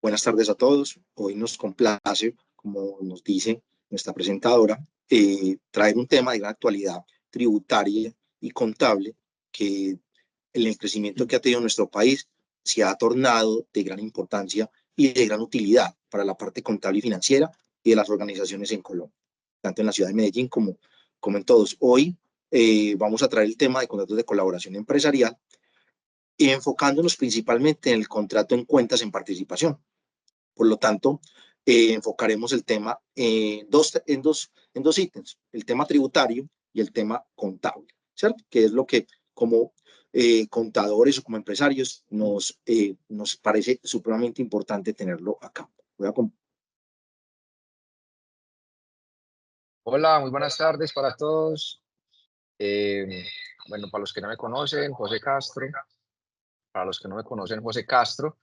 Buenas tardes a todos. Hoy nos complace, como nos dice nuestra presentadora, traer un tema de gran actualidad tributaria y contable que el crecimiento que ha tenido nuestro país se ha tornado de gran importancia y de gran utilidad para la parte contable y financiera y de las organizaciones en Colombia, tanto en la ciudad de Medellín como en todos. Hoy vamos a traer el tema de contratos de colaboración empresarial, enfocándonos principalmente en el contrato en cuentas en participación. Por lo tanto, enfocaremos el tema en dos ítems, el tema tributario y el tema contable, ¿cierto? Que es lo que como contadores o como empresarios nos parece supremamente importante tenerlo acá. Hola, muy buenas tardes para todos. Eh, bueno, para los que no me conocen, José Castro. Para los que no me conocen, José Castro.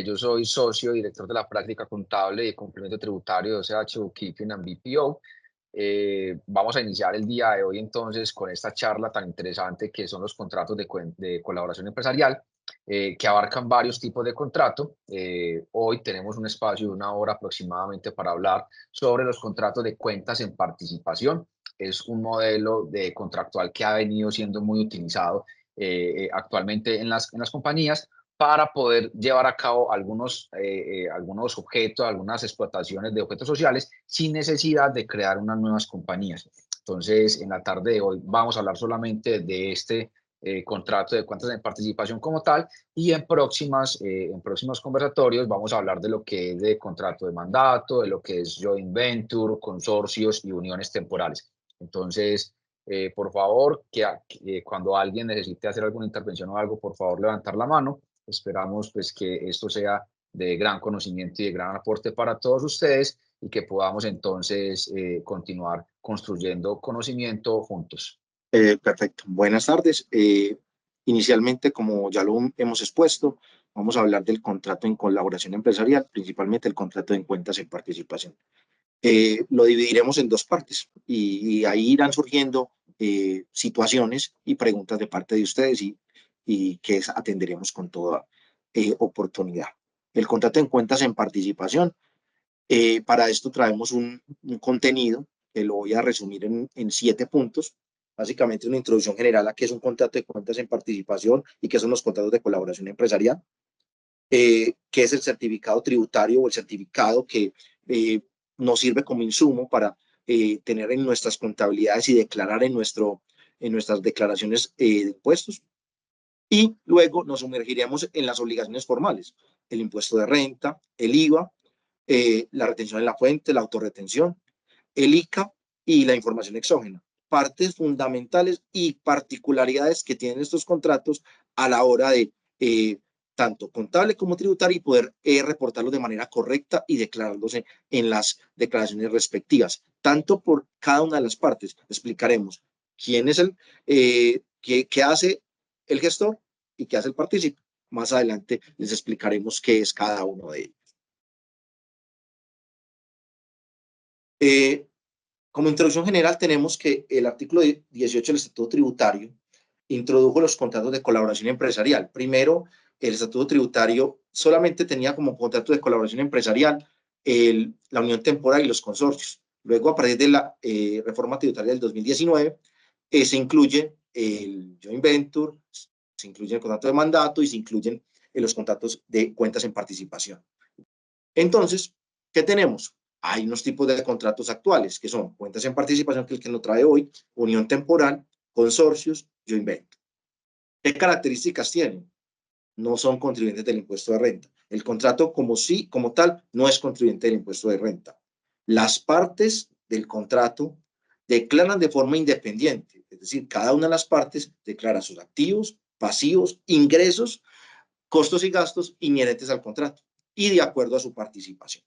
Yo soy socio director de la práctica contable y complemento tributario de OCH Bookkeeping and BPO. Vamos a iniciar el día de hoy entonces con esta charla tan interesante que son los contratos de colaboración empresarial, que abarcan varios tipos de contrato. Hoy tenemos un espacio de 1 hora aproximadamente para hablar sobre los contratos de cuentas en participación. Es un modelo de contractual que ha venido siendo muy utilizado actualmente en las compañías para poder llevar a cabo algunos objetos, algunas explotaciones de objetos sociales sin necesidad de crear unas nuevas compañías. Entonces, en la tarde de hoy vamos a hablar solamente de este contrato de cuentas de participación como tal, y en próximos conversatorios vamos a hablar de lo que es de contrato de mandato, de lo que es joint venture, consorcios y uniones temporales. Entonces, por favor, que cuando alguien necesite hacer alguna intervención o algo, por favor, levantar la mano. Esperamos pues que esto sea de gran conocimiento y de gran aporte para todos ustedes y que podamos entonces continuar construyendo conocimiento juntos. Perfecto. Buenas tardes. Inicialmente, como ya lo hemos expuesto, vamos a hablar del contrato en colaboración empresarial, principalmente el contrato en cuentas en participación. Lo dividiremos en dos partes y ahí irán surgiendo situaciones y preguntas de parte de ustedes y que atenderemos con toda oportunidad. El contrato en cuentas en participación, para esto traemos un contenido que lo voy a resumir en 7 puntos. Básicamente una introducción general a qué es un contrato de cuentas en participación y qué son los contratos de colaboración empresarial. Qué es el certificado tributario o el certificado que nos sirve como insumo para tener en nuestras contabilidades y declarar en nuestras declaraciones de impuestos. Y luego nos sumergiremos en las obligaciones formales, el impuesto de renta, el IVA, la retención en la fuente, la autorretención, el ICA y la información exógena. Partes fundamentales y particularidades que tienen estos contratos a la hora de tanto contable como tributario y poder reportarlos de manera correcta y declarándose en las declaraciones respectivas, tanto por cada una de las partes. Explicaremos quién es qué hace el gestor y qué hace el partícipe. Más adelante les explicaremos qué es cada uno de ellos. Como introducción general tenemos que el artículo 18 del Estatuto Tributario introdujo los contratos de colaboración empresarial. Primero, el Estatuto Tributario solamente tenía como contrato de colaboración empresarial la unión temporal y los consorcios. Luego, a partir de la reforma tributaria del 2019, se incluye el joint venture, se incluye el contrato de mandato y se incluyen los contratos de cuentas en participación. Entonces, ¿qué tenemos? Hay unos tipos de contratos actuales que son cuentas en participación, que es el que nos trae hoy, unión temporal, consorcios, joint venture. ¿Qué características tienen? No son contribuyentes del impuesto de renta. El contrato como tal no es contribuyente del impuesto de renta. Las partes del contrato declaran de forma independiente, es decir, cada una de las partes declara sus activos, pasivos, ingresos, costos y gastos inherentes al contrato y de acuerdo a su participación.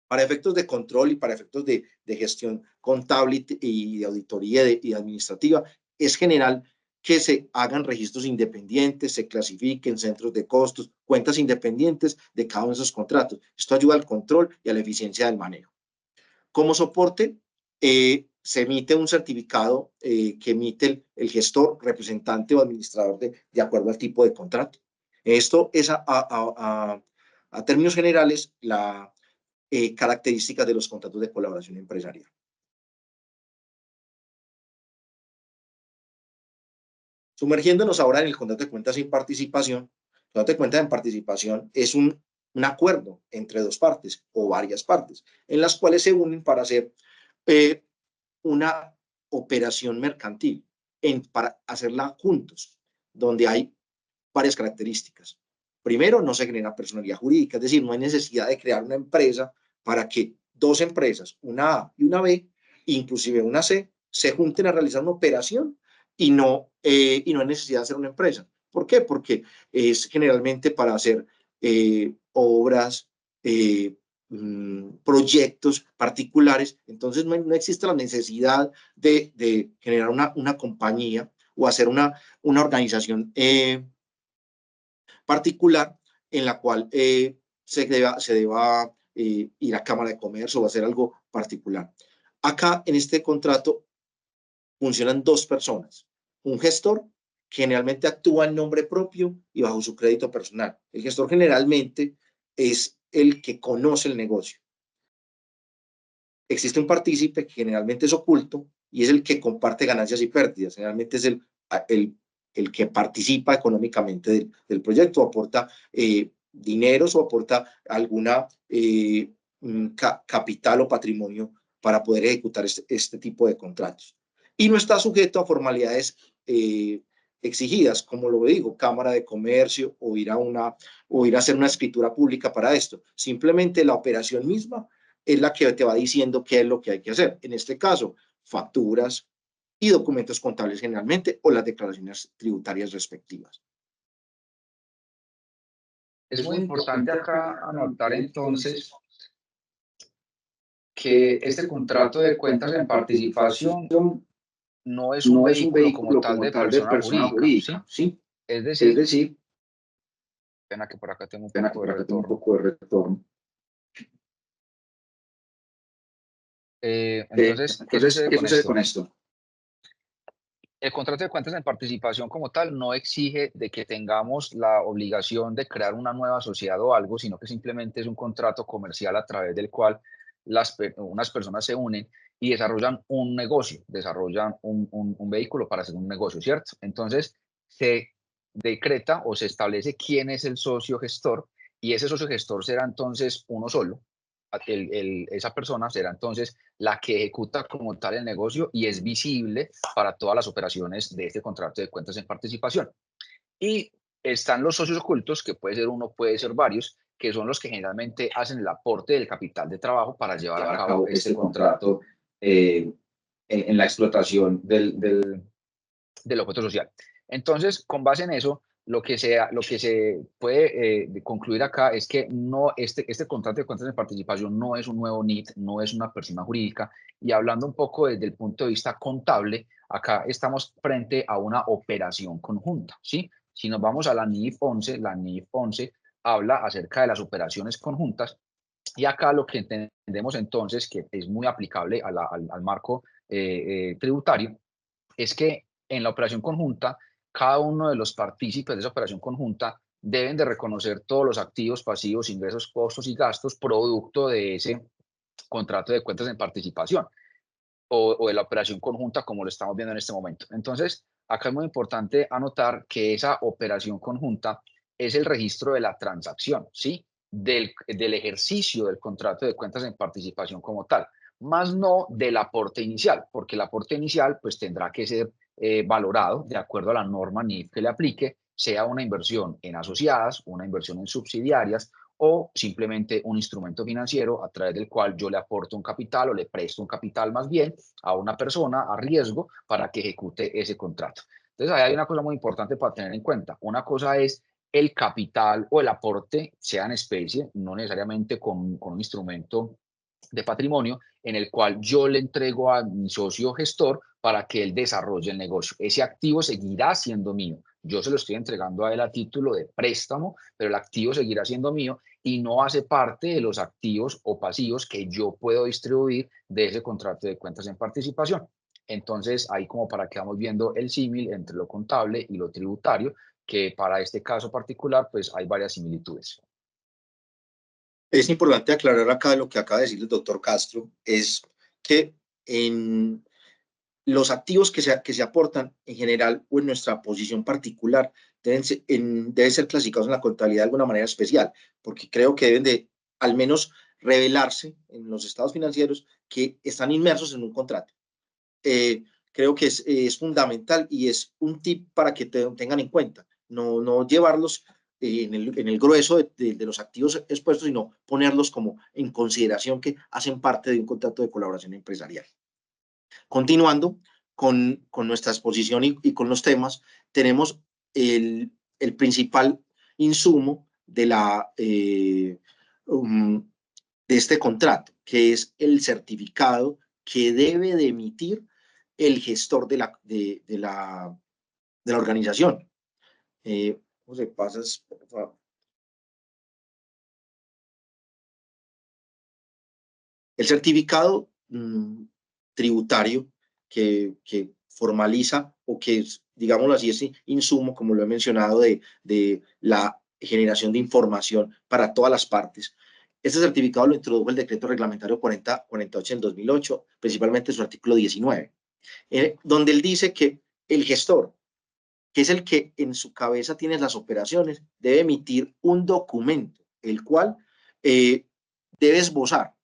Para efectos de control y para efectos de gestión contable y de auditoría y administrativa, es general que se hagan registros independientes, se clasifiquen centros de costos, cuentas independientes de cada uno de esos contratos. Esto ayuda al control y a la eficiencia del manejo. Como soporte, se emite un certificado que emite el gestor, representante o administrador de acuerdo al tipo de contrato. Esto es a términos generales, la características de los contratos de colaboración empresarial. Sumergiéndonos ahora en el contrato de cuentas sin participación, el contrato de cuentas en participación es un acuerdo entre dos partes o varias partes, en las cuales se unen para hacer una operación mercantil, para hacerla juntos, donde hay varias características. Primero, no se genera personalidad jurídica, es decir, no hay necesidad de crear una empresa para que dos empresas, una A y una B, inclusive una C, se junten a realizar una operación y no hay necesidad de hacer una empresa. ¿Por qué? Porque es generalmente para hacer obras, proyectos particulares, entonces no existe la necesidad de generar una compañía o hacer una organización particular en la cual se deba ir a Cámara de Comercio o hacer algo particular. Acá, en este contrato, funcionan dos personas. Un gestor, que generalmente actúa en nombre propio y bajo su crédito personal. El gestor generalmente es el que conoce el negocio. Existe un partícipe que generalmente es oculto y es el que comparte ganancias y pérdidas. Generalmente es el que participa económicamente del proyecto, aporta dineros o aporta alguna capital o patrimonio para poder ejecutar este tipo de contratos. Y no está sujeto a formalidades exigidas, como lo digo, Cámara de Comercio o ir a hacer una escritura pública para esto. Simplemente la operación misma es la que te va diciendo qué es lo que hay que hacer. En este caso, facturas y documentos contables generalmente o las declaraciones tributarias respectivas. Es muy importante acá anotar entonces que este contrato de cuentas en participación no es un vehículo como tal de persona jurídica, ¿sí? ¿sí? Es Es decir, decir, pena que por acá tengo un por poco de acá tengo un retorno. poco de retorno. Entonces, ¿qué sucede ¿Qué con sucede esto? con esto? El contrato de cuentas en participación como tal no exige de que tengamos la obligación de crear una nueva sociedad o algo, sino que simplemente es un contrato comercial a través del cual unas personas se unen y desarrollan un negocio, desarrollan un vehículo para hacer un negocio, ¿cierto? Entonces, se decreta o se establece quién es el socio gestor y ese socio gestor será entonces uno solo. Esa persona será entonces la que ejecuta como tal el negocio y es visible para todas las operaciones de este contrato de cuentas en participación. Y están los socios ocultos, que puede ser uno, puede ser varios, que son los que generalmente hacen el aporte del capital de trabajo para llevar a cabo este contrato en la explotación del objeto social. Entonces, con base en eso, lo que se puede concluir acá es que no, este contrato de cuentas de participación no es un nuevo NIT, no es una persona jurídica. Y hablando un poco desde el punto de vista contable, acá estamos frente a una operación conjunta, ¿sí? Si nos vamos a la NIF 11, la NIF 11 habla acerca de las operaciones conjuntas y acá lo que entendemos entonces, que es muy aplicable al marco tributario, es que en la operación conjunta, cada uno de los partícipes de esa operación conjunta deben de reconocer todos los activos, pasivos, ingresos, costos y gastos producto de ese contrato de cuentas en participación o de la operación conjunta como lo estamos viendo en este momento. Entonces, acá es muy importante anotar que esa operación conjunta es el registro de la transacción, ¿sí? Del ejercicio del contrato de cuentas en participación como tal, más no del aporte inicial, porque el aporte inicial pues tendrá que ser valorado de acuerdo a la norma NIF que le aplique, sea una inversión en asociadas, una inversión en subsidiarias o simplemente un instrumento financiero a través del cual yo le aporto un capital o le presto un capital más bien a una persona a riesgo para que ejecute ese contrato. Entonces, ahí hay una cosa muy importante para tener en cuenta. Una cosa es el capital o el aporte, sea en especie, no necesariamente con un instrumento de patrimonio, en el cual yo le entrego a mi socio gestor para que él desarrolle el negocio. Ese activo seguirá siendo mío. Yo se lo estoy entregando a él a título de préstamo, pero el activo seguirá siendo mío y no hace parte de los activos o pasivos que yo puedo distribuir de ese contrato de cuentas en participación. Entonces, ahí como para que vamos viendo el símil entre lo contable y lo tributario, que para este caso particular, pues hay varias similitudes. Es importante aclarar acá lo que acaba de decir el doctor Castro, es que en los activos que se aportan en general o en nuestra posición particular deben ser clasificados en la contabilidad de alguna manera especial, porque creo que deben de al menos revelarse en los estados financieros que están inmersos en un contrato. Creo que es fundamental y es un tip para que tengan en cuenta, no llevarlos en el grueso de los activos expuestos, sino ponerlos como en consideración que hacen parte de un contrato de colaboración empresarial. Continuando con nuestra exposición y con los temas, tenemos el principal insumo de este contrato, que es el certificado que debe de emitir el gestor de la organización. José, pasas, por favor. El certificado tributario que formaliza o que, digámoslo así, es insumo, como lo he mencionado, de la generación de información para todas las partes. Este certificado lo introdujo el decreto reglamentario 4048 en 2008, principalmente su artículo 19, donde él dice que el gestor, que es el que en su cabeza tiene las operaciones, debe emitir un documento, el cual debe esbozar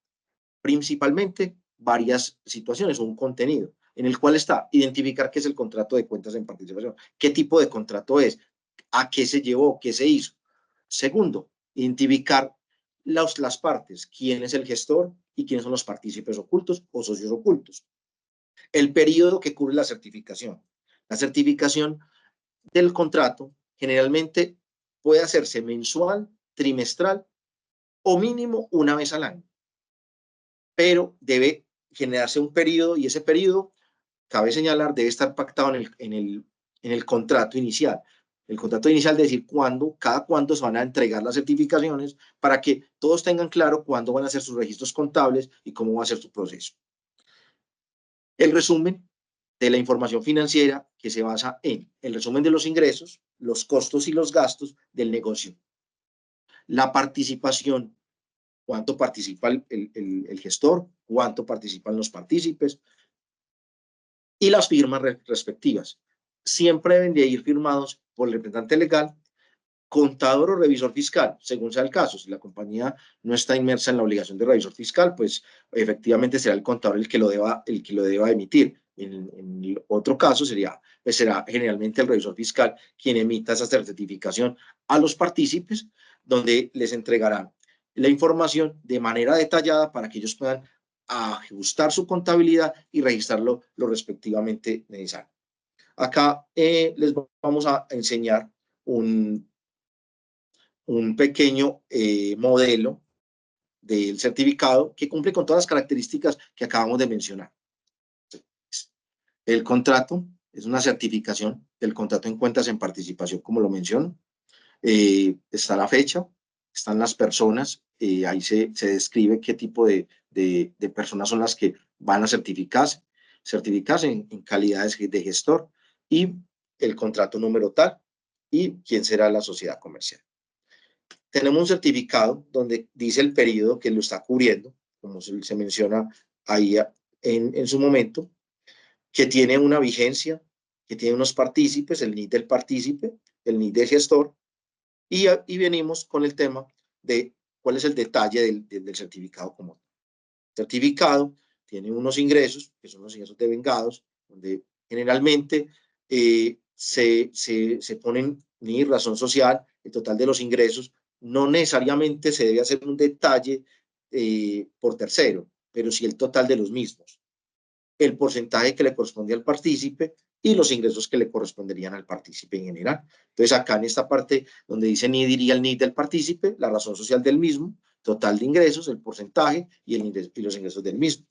principalmente varias situaciones o un contenido en el cual está identificar qué es el contrato de cuentas en participación, qué tipo de contrato es, a qué se llevó, qué se hizo. Segundo, identificar las partes, quién es el gestor y quiénes son los partícipes ocultos o socios ocultos. El periodo que cubre la certificación. La certificación del contrato generalmente puede hacerse mensual, trimestral o mínimo una vez al año, pero debe generarse un periodo y ese periodo, cabe señalar, debe estar pactado en el contrato inicial. El contrato inicial de decir cada cuándo se van a entregar las certificaciones para que todos tengan claro cuándo van a hacer sus registros contables y cómo va a ser su proceso. El resumen de la información financiera que se basa en el resumen de los ingresos, los costos y los gastos del negocio. La participación, cuánto participa el gestor, cuánto participan los partícipes y las firmas respectivas. Siempre deben de ir firmados por el representante legal, contador o revisor fiscal, según sea el caso. Si la compañía no está inmersa en la obligación de revisor fiscal, pues efectivamente será el contador el que lo deba emitir. En el otro caso pues será generalmente el revisor fiscal quien emita esa certificación a los partícipes, donde les entregarán la información de manera detallada para que ellos puedan ajustar su contabilidad y registrarlo lo respectivamente necesario. Acá les vamos a enseñar un pequeño modelo del certificado que cumple con todas las características que acabamos de mencionar. El contrato es una certificación del contrato en cuentas en participación, como lo menciono. Está la fecha, están las personas, ahí se describe qué tipo de personas son las que van a certificarse en calidades de gestor y el contrato número tal y quién será la sociedad comercial. Tenemos un certificado donde dice el periodo que lo está cubriendo, como se menciona ahí en su momento, que tiene una vigencia, que tiene unos partícipes, el NID del partícipe, el NID del gestor, y venimos con el tema de cuál es el detalle del certificado común. El certificado tiene unos ingresos, que son los ingresos devengados, donde generalmente se ponen ni razón social, el total de los ingresos. No necesariamente se debe hacer un detalle por tercero, pero sí el total de los mismos, el porcentaje que le corresponde al partícipe y los ingresos que le corresponderían al partícipe en general. Entonces, acá en esta parte donde dice NID, iría el NID del partícipe, la razón social del mismo, total de ingresos, el porcentaje y los ingresos del mismo.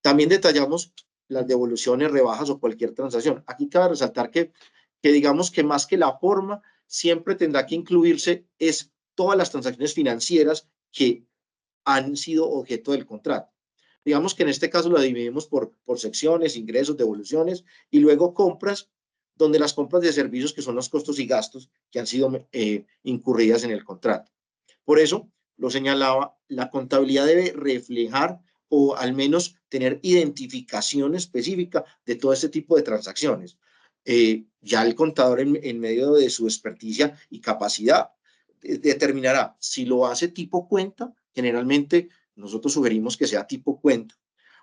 También detallamos las devoluciones, rebajas o cualquier transacción. Aquí cabe resaltar que digamos que más que la forma, siempre tendrá que incluirse es todas las transacciones financieras que han sido objeto del contrato. Digamos que en este caso lo dividimos por secciones, ingresos, devoluciones y luego compras, donde las compras de servicios que son los costos y gastos que han sido incurridas en el contrato. Por eso, lo señalaba, la contabilidad debe reflejar o al menos tener identificación específica de todo este tipo de transacciones. Ya el contador en medio de su experticia y capacidad determinará si lo hace tipo cuenta. Generalmente nosotros sugerimos que sea tipo cuenta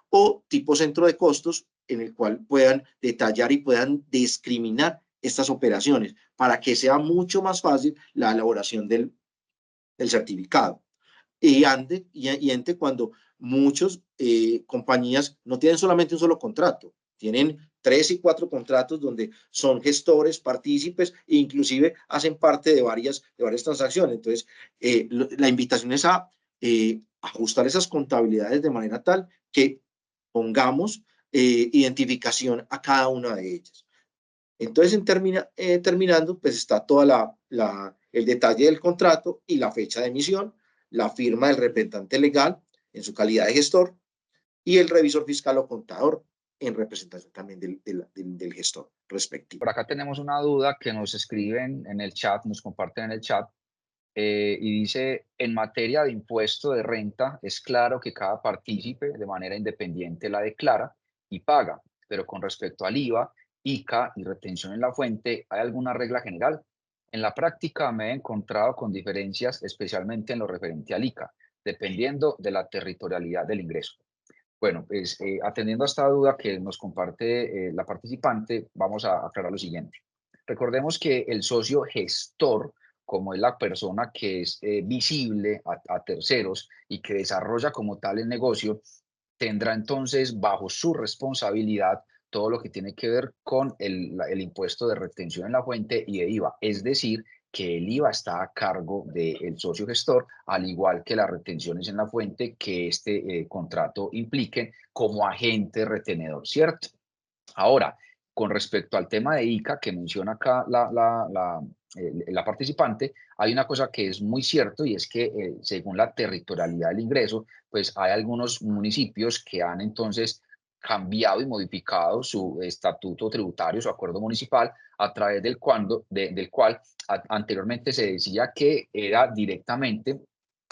o tipo centro de costos, en el cual puedan detallar y puedan discriminar estas operaciones para que sea mucho más fácil la elaboración del certificado. Ante cuando muchas compañías no tienen solamente un solo contrato, tienen 3 y 4 contratos donde son gestores, partícipes e inclusive hacen parte de varias transacciones. Entonces, la invitación es a ajustar esas contabilidades de manera tal que pongamos identificación a cada una de ellas. Entonces, terminando, pues está toda el detalle del contrato y la fecha de emisión, la firma del representante legal en su calidad de gestor y el revisor fiscal o contador en representación también del gestor respectivo. Por acá tenemos una duda que nos escriben en el chat, nos comparten en el chat, y dice, en materia de impuesto de renta, es claro que cada partícipe de manera independiente la declara y paga, pero con respecto al IVA, ICA y retención en la fuente, ¿hay alguna regla general? En la práctica me he encontrado con diferencias, especialmente en lo referente al ICA, dependiendo de la territorialidad del ingreso. Bueno, pues atendiendo a esta duda que nos comparte la participante, vamos a aclarar lo siguiente. Recordemos que el socio gestor, como es la persona que es visible a terceros y que desarrolla como tal el negocio, tendrá entonces bajo su responsabilidad todo lo que tiene que ver con el impuesto de retención en la fuente y de IVA. Es decir, que el IVA está a cargo del socio gestor, al igual que las retenciones en la fuente que este contrato implique como agente retenedor, ¿cierto? Ahora, con respecto al tema de ICA que menciona acá la participante, hay una cosa que es muy cierto y es que según la territorialidad del ingreso, pues hay algunos municipios que han entonces cambiado y modificado su estatuto tributario, su acuerdo municipal, a través del cual anteriormente se decía que era directamente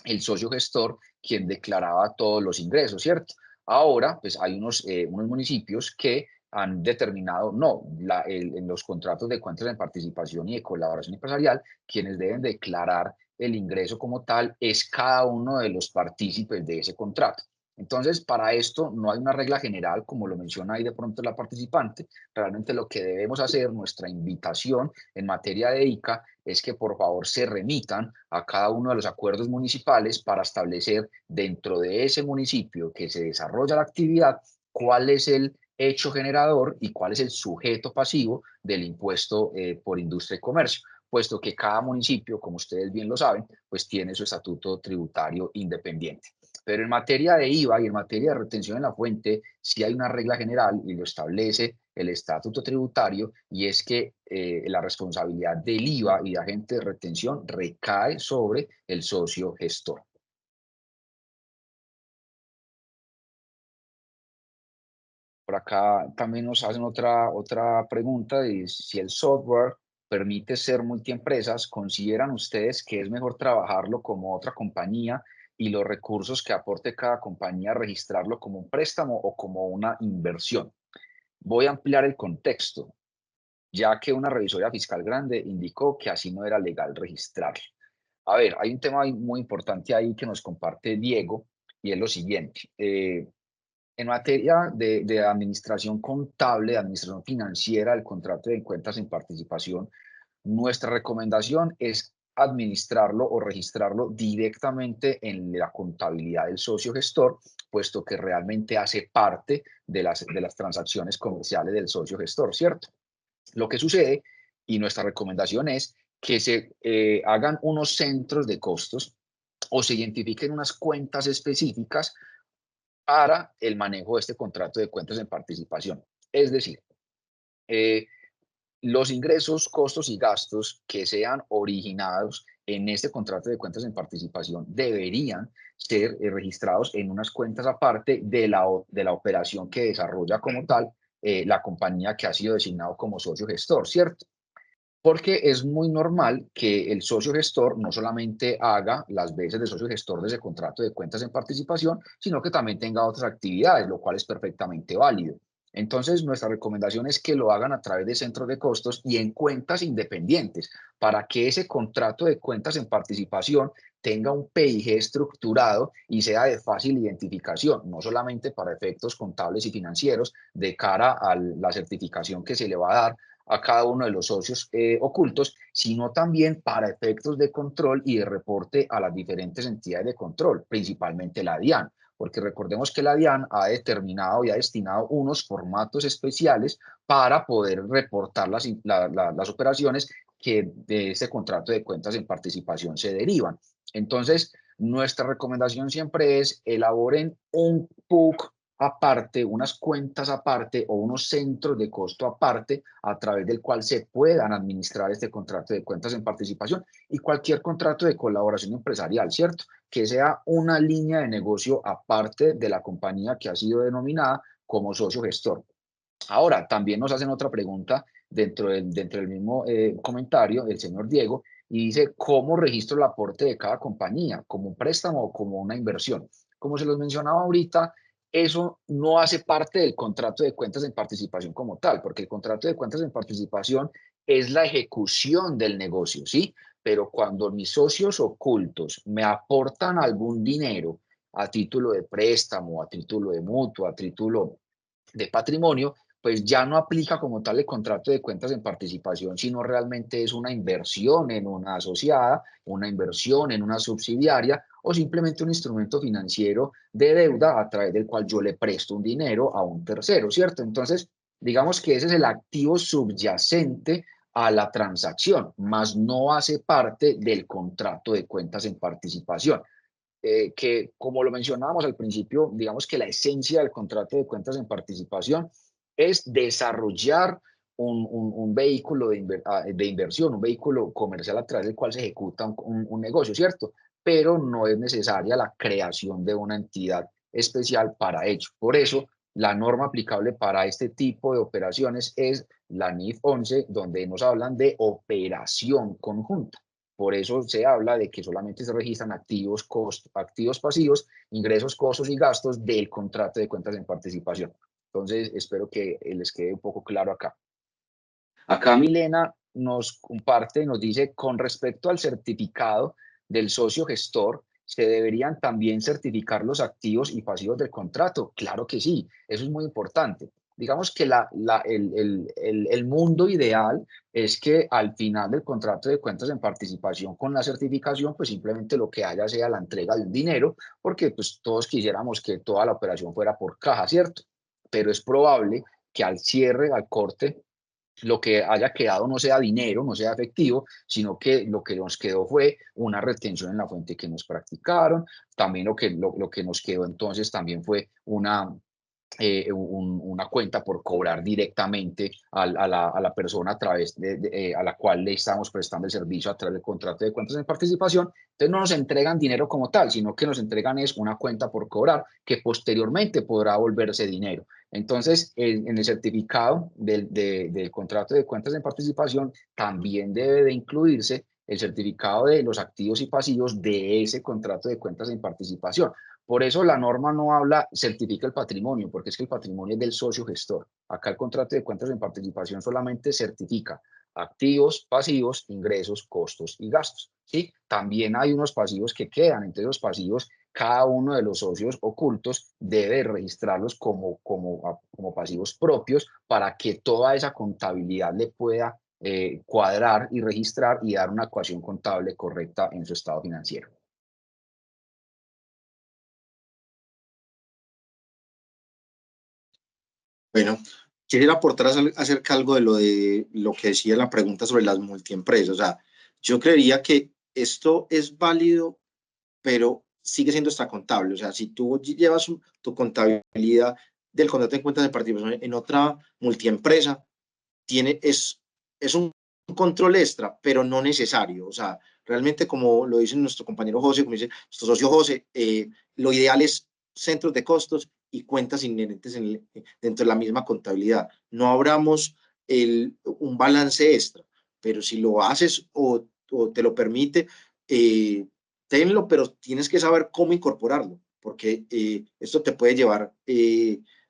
el socio gestor quien declaraba todos los ingresos, ¿cierto? Ahora, pues hay unos municipios que han determinado, no, en los contratos de cuentas de participación y de colaboración empresarial, quienes deben declarar el ingreso como tal es cada uno de los partícipes de ese contrato. Entonces, para esto no hay una regla general, como lo menciona ahí de pronto la participante. Realmente lo que debemos hacer, nuestra invitación en materia de ICA, es que por favor se remitan a cada uno de los acuerdos municipales para establecer dentro de ese municipio que se desarrolla la actividad cuál es el hecho generador y cuál es el sujeto pasivo del impuesto por industria y comercio, puesto que cada municipio, como ustedes bien lo saben, pues tiene su estatuto tributario independiente. Pero en materia de IVA y en materia de retención en la fuente, sí hay una regla general y lo establece el estatuto tributario, y es que la responsabilidad del IVA y de agente de retención recae sobre el socio gestor. Por acá también nos hacen otra pregunta, y si el software permite ser multiempresas, ¿consideran ustedes que es mejor trabajarlo como otra compañía y los recursos que aporte cada compañía registrarlo como un préstamo o como una inversión? Voy a ampliar el contexto, ya que una revisoría fiscal grande indicó que así no era legal registrarlo. A ver, hay un tema muy importante ahí que nos comparte Diego, y es lo siguiente. En materia de administración contable, de administración financiera, el contrato de cuentas en participación, nuestra recomendación es administrarlo o registrarlo directamente en la contabilidad del socio gestor, puesto que realmente hace parte de las transacciones comerciales del socio gestor, ¿cierto? Lo que sucede, y nuestra recomendación es que se hagan unos centros de costos o se identifiquen unas cuentas específicas para el manejo de este contrato de cuentas en participación. Es decir, eh, los ingresos, costos y gastos que sean originados en este contrato de cuentas en participación deberían ser registrados en unas cuentas aparte de la operación que desarrolla como tal la compañía que ha sido designado como socio gestor, ¿cierto? porque es muy normal que el socio gestor no solamente haga las veces de socio gestor de ese contrato de cuentas en participación, sino que también tenga otras actividades, lo cual es perfectamente válido. Entonces, nuestra recomendación es que lo hagan a través de centros de costos y en cuentas independientes, para que ese contrato de cuentas en participación tenga un PIG estructurado y sea de fácil identificación, no solamente para efectos contables y financieros de cara a la certificación que se le va a dar a cada uno de los socios ocultos, sino también para efectos de control y de reporte a las diferentes entidades de control, principalmente la DIAN, porque recordemos que la DIAN ha determinado y ha destinado unos formatos especiales para poder reportar las operaciones que de este contrato de cuentas en participación se derivan. Entonces, nuestra recomendación siempre es elaboren un PUC aparte, unas cuentas aparte o unos centros de costo aparte a través del cual se puedan administrar este contrato de cuentas en participación y cualquier contrato de colaboración empresarial, ¿cierto? Que sea una línea de negocio aparte de la compañía que ha sido denominada como socio gestor. Ahora, también nos hacen otra pregunta dentro del mismo comentario, el señor Diego, y dice, ¿cómo registro el aporte de cada compañía? ¿Como un préstamo o como una inversión? Como se los mencionaba ahorita, eso no hace parte del contrato de cuentas en participación como tal, porque el contrato de cuentas en participación es la ejecución del negocio, ¿sí? Pero cuando mis socios ocultos me aportan algún dinero a título de préstamo, a título de mutuo, a título de patrimonio, pues ya no aplica como tal el contrato de cuentas en participación, sino realmente es una inversión en una asociada, una inversión en una subsidiaria o simplemente un instrumento financiero de deuda a través del cual yo le presto un dinero a un tercero, ¿cierto? Entonces, digamos que ese es el activo subyacente a la transacción, más no hace parte del contrato de cuentas en participación. Que como lo mencionábamos al principio, digamos que la esencia del contrato de cuentas en participación es desarrollar un vehículo de inversión, un vehículo comercial a través del cual se ejecuta un negocio, ¿cierto? Pero no es necesaria la creación de una entidad especial para ello. Por eso, la norma aplicable para este tipo de operaciones es la NIF 11, donde nos hablan de operación conjunta. Por eso se habla de que solamente se registran activos pasivos, ingresos, costos y gastos del contrato de cuentas en participación. Entonces, espero que les quede un poco claro acá. Acá Milena nos comparte, nos dice, con respecto al certificado del socio gestor, ¿se deberían también certificar los activos y pasivos del contrato? Claro que sí, eso es muy importante. Digamos que el mundo ideal es que al final del contrato de cuentas en participación con la certificación, pues simplemente lo que haya sea la entrega de un dinero, porque pues todos quisiéramos que toda la operación fuera por caja, ¿cierto? Pero es probable que al cierre, al corte, lo que haya quedado no sea dinero, no sea efectivo, sino que lo que nos quedó fue una retención en la fuente que nos practicaron, también lo que nos quedó entonces también fue una cuenta por cobrar directamente a la persona a través a la cual le estamos prestando el servicio a través del contrato de cuentas de participación. Entonces no nos entregan dinero como tal, sino que nos entregan es una cuenta por cobrar que posteriormente podrá volverse dinero. Entonces, en el certificado del contrato de cuentas de participación también debe de incluirse el certificado de los activos y pasivos de ese contrato de cuentas en participación. Por eso la norma no habla, certifica el patrimonio, porque es que el patrimonio es del socio gestor. Acá el contrato de cuentas en participación solamente certifica activos, pasivos, ingresos, costos y gastos. ¿Sí? También hay unos pasivos que quedan, entre los pasivos cada uno de los socios ocultos debe registrarlos como pasivos propios para que toda esa contabilidad le pueda cuadrar y registrar y dar una ecuación contable correcta en su estado financiero. Bueno, quisiera aportar acerca algo de lo que decía la pregunta sobre las multiempresas. O sea, yo creería que esto es válido, pero sigue siendo extracontable. O sea, si tú llevas tu contabilidad del contrato de cuentas de participación en otra multiempresa, es un control extra, pero no necesario. O sea, realmente como lo dice nuestro compañero José, como dice nuestro socio José, lo ideal es centros de costos y cuentas inherentes dentro de la misma contabilidad. No abramos un balance extra, pero si lo haces o te lo permite, tenlo, pero tienes que saber cómo incorporarlo, porque esto te puede llevar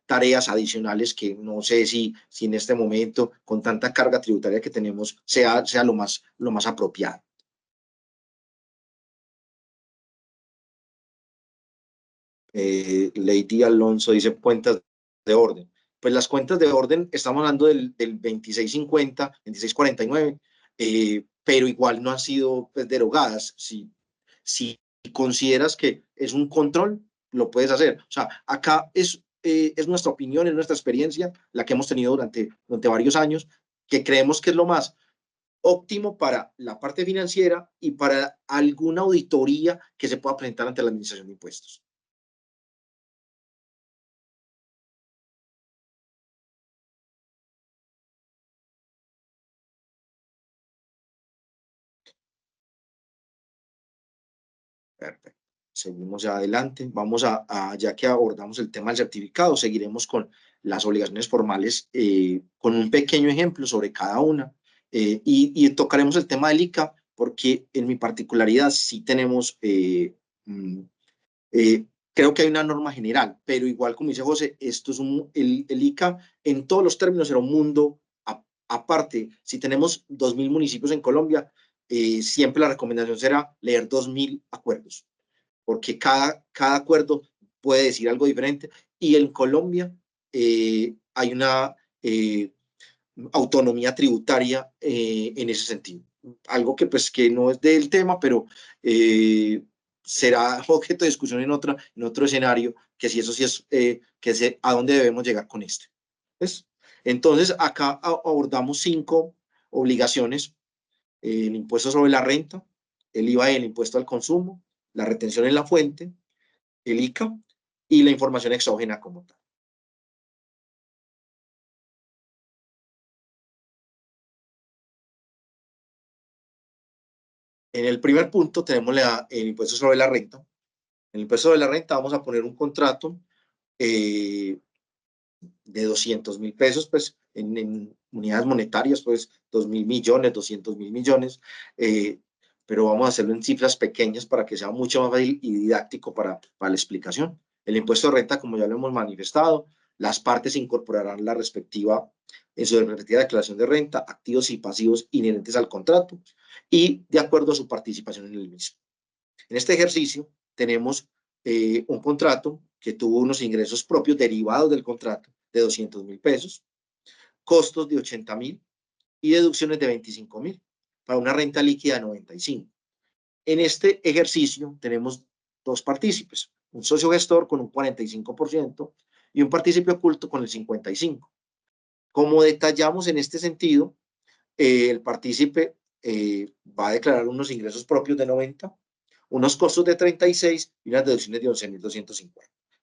tareas adicionales que no sé si en este momento, con tanta carga tributaria que tenemos, sea lo más apropiado. Lady Alonso dice cuentas de orden. Pues las cuentas de orden, estamos hablando del 2650, 2649, pero igual no han sido pues, derogadas. Si consideras que es un control, lo puedes hacer. O sea, acá es nuestra opinión, es nuestra experiencia, la que hemos tenido durante varios años, que creemos que es lo más óptimo para la parte financiera y para alguna auditoría que se pueda presentar ante la Administración de Impuestos. Perfecto. Seguimos adelante. Vamos ya que abordamos el tema del certificado, seguiremos con las obligaciones formales con un pequeño ejemplo sobre cada una y tocaremos el tema del ICA porque en mi particularidad sí tenemos, creo que hay una norma general, pero igual como dice José, esto es el ICA en todos los términos era un mundo aparte. Si tenemos 2.000 municipios en Colombia, siempre la recomendación será leer 2.000 acuerdos, porque cada acuerdo puede decir algo diferente. Y en Colombia hay una autonomía tributaria en ese sentido. Algo que pues que no es del tema, pero será objeto de discusión en otro escenario, que si eso sí es, a dónde debemos llegar con este. ¿Ves? Entonces, acá abordamos 5 obligaciones: el impuesto sobre la renta, el IVA y el impuesto al consumo, la retención en la fuente, el ICA y la información exógena como tal. En el primer punto tenemos el impuesto sobre la renta. En el impuesto sobre la renta vamos a poner un contrato de 200.000 pesos, pues en unidades monetarias, pues 2.000 millones, 200.000 millones, pero vamos a hacerlo en cifras pequeñas para que sea mucho más fácil y didáctico para la explicación. El impuesto de renta, como ya lo hemos manifestado, las partes incorporarán en su respectiva declaración de renta, activos y pasivos inherentes al contrato y de acuerdo a su participación en el mismo. En este ejercicio tenemos un contrato que tuvo unos ingresos propios derivados del contrato de 200.000 pesos, costos de 80.000 y deducciones de 25.000 para una renta líquida de 95. En este ejercicio tenemos 2 partícipes, un socio gestor con un 45% y un partícipe oculto con el 55%. Como detallamos en este sentido, el partícipe va a declarar unos ingresos propios de 90, unos costos de 36 y unas deducciones de 11.250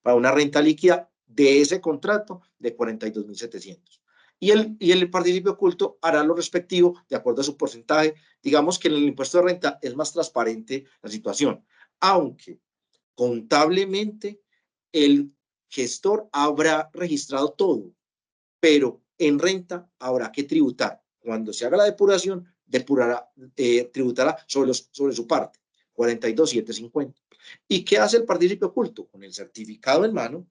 para una renta líquida de ese contrato de 42.700. Y el partícipe oculto hará lo respectivo de acuerdo a su porcentaje. Digamos que en el impuesto de renta es más transparente la situación, aunque contablemente el gestor habrá registrado todo, pero en renta habrá que tributar. Cuando se haga la depuración, tributará sobre su parte, 42.750. ¿Y qué hace el partícipe oculto? Con el certificado en mano,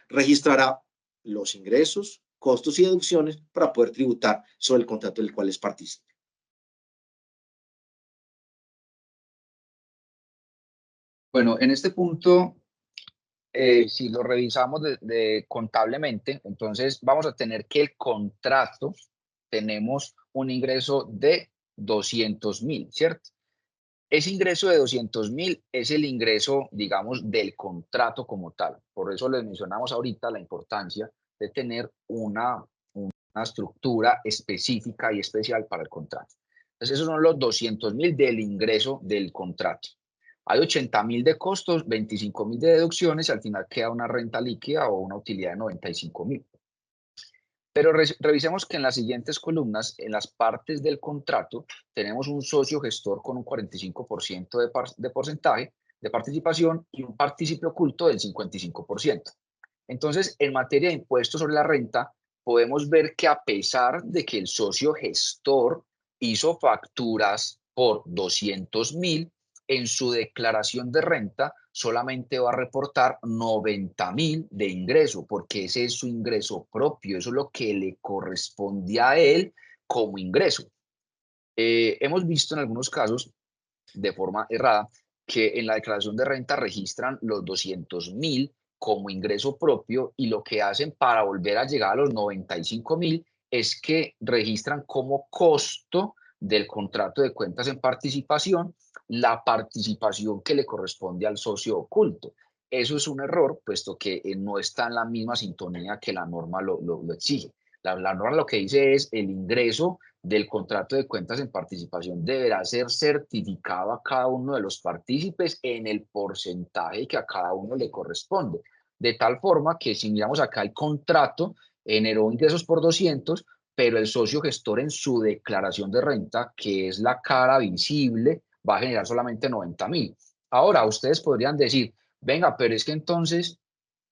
registrará los ingresos, costos y deducciones para poder tributar sobre el contrato del cual es partícipe. Bueno, en este punto, si lo revisamos contablemente, entonces vamos a tener que el contrato, tenemos un ingreso de 200.000, ¿cierto? Ese ingreso de 200.000 es el ingreso, digamos, del contrato como tal. Por eso les mencionamos ahorita la importancia de tener una estructura específica y especial para el contrato. Entonces, esos son los 200.000 del ingreso del contrato. Hay 80.000 de costos, 25.000 de deducciones y al final queda una renta líquida o una utilidad de 95.000. Pero revisemos que en las siguientes columnas, en las partes del contrato, tenemos un socio gestor con un 45% de porcentaje de participación y un partícipe oculto del 55%. Entonces, en materia de impuestos sobre la renta, podemos ver que a pesar de que el socio gestor hizo facturas por 200.000, en su declaración de renta solamente va a reportar 90.000 de ingreso, porque ese es su ingreso propio, eso es lo que le corresponde a él como ingreso. Hemos visto en algunos casos, de forma errada, que en la declaración de renta registran los 200.000 como ingreso propio, y lo que hacen para volver a llegar a los 95.000 es que registran como costo del contrato de cuentas en participación la participación que le corresponde al socio oculto. Eso es un error, puesto que no está en la misma sintonía que la norma lo exige. La norma lo que dice es el ingreso del contrato de cuentas en participación deberá ser certificado a cada uno de los partícipes en el porcentaje que a cada uno le corresponde. De tal forma que si miramos acá el contrato, generó ingresos por 200, pero el socio gestor en su declaración de renta, que es la cara visible, va a generar solamente 90.000. Ahora, ustedes podrían decir, venga, pero es que entonces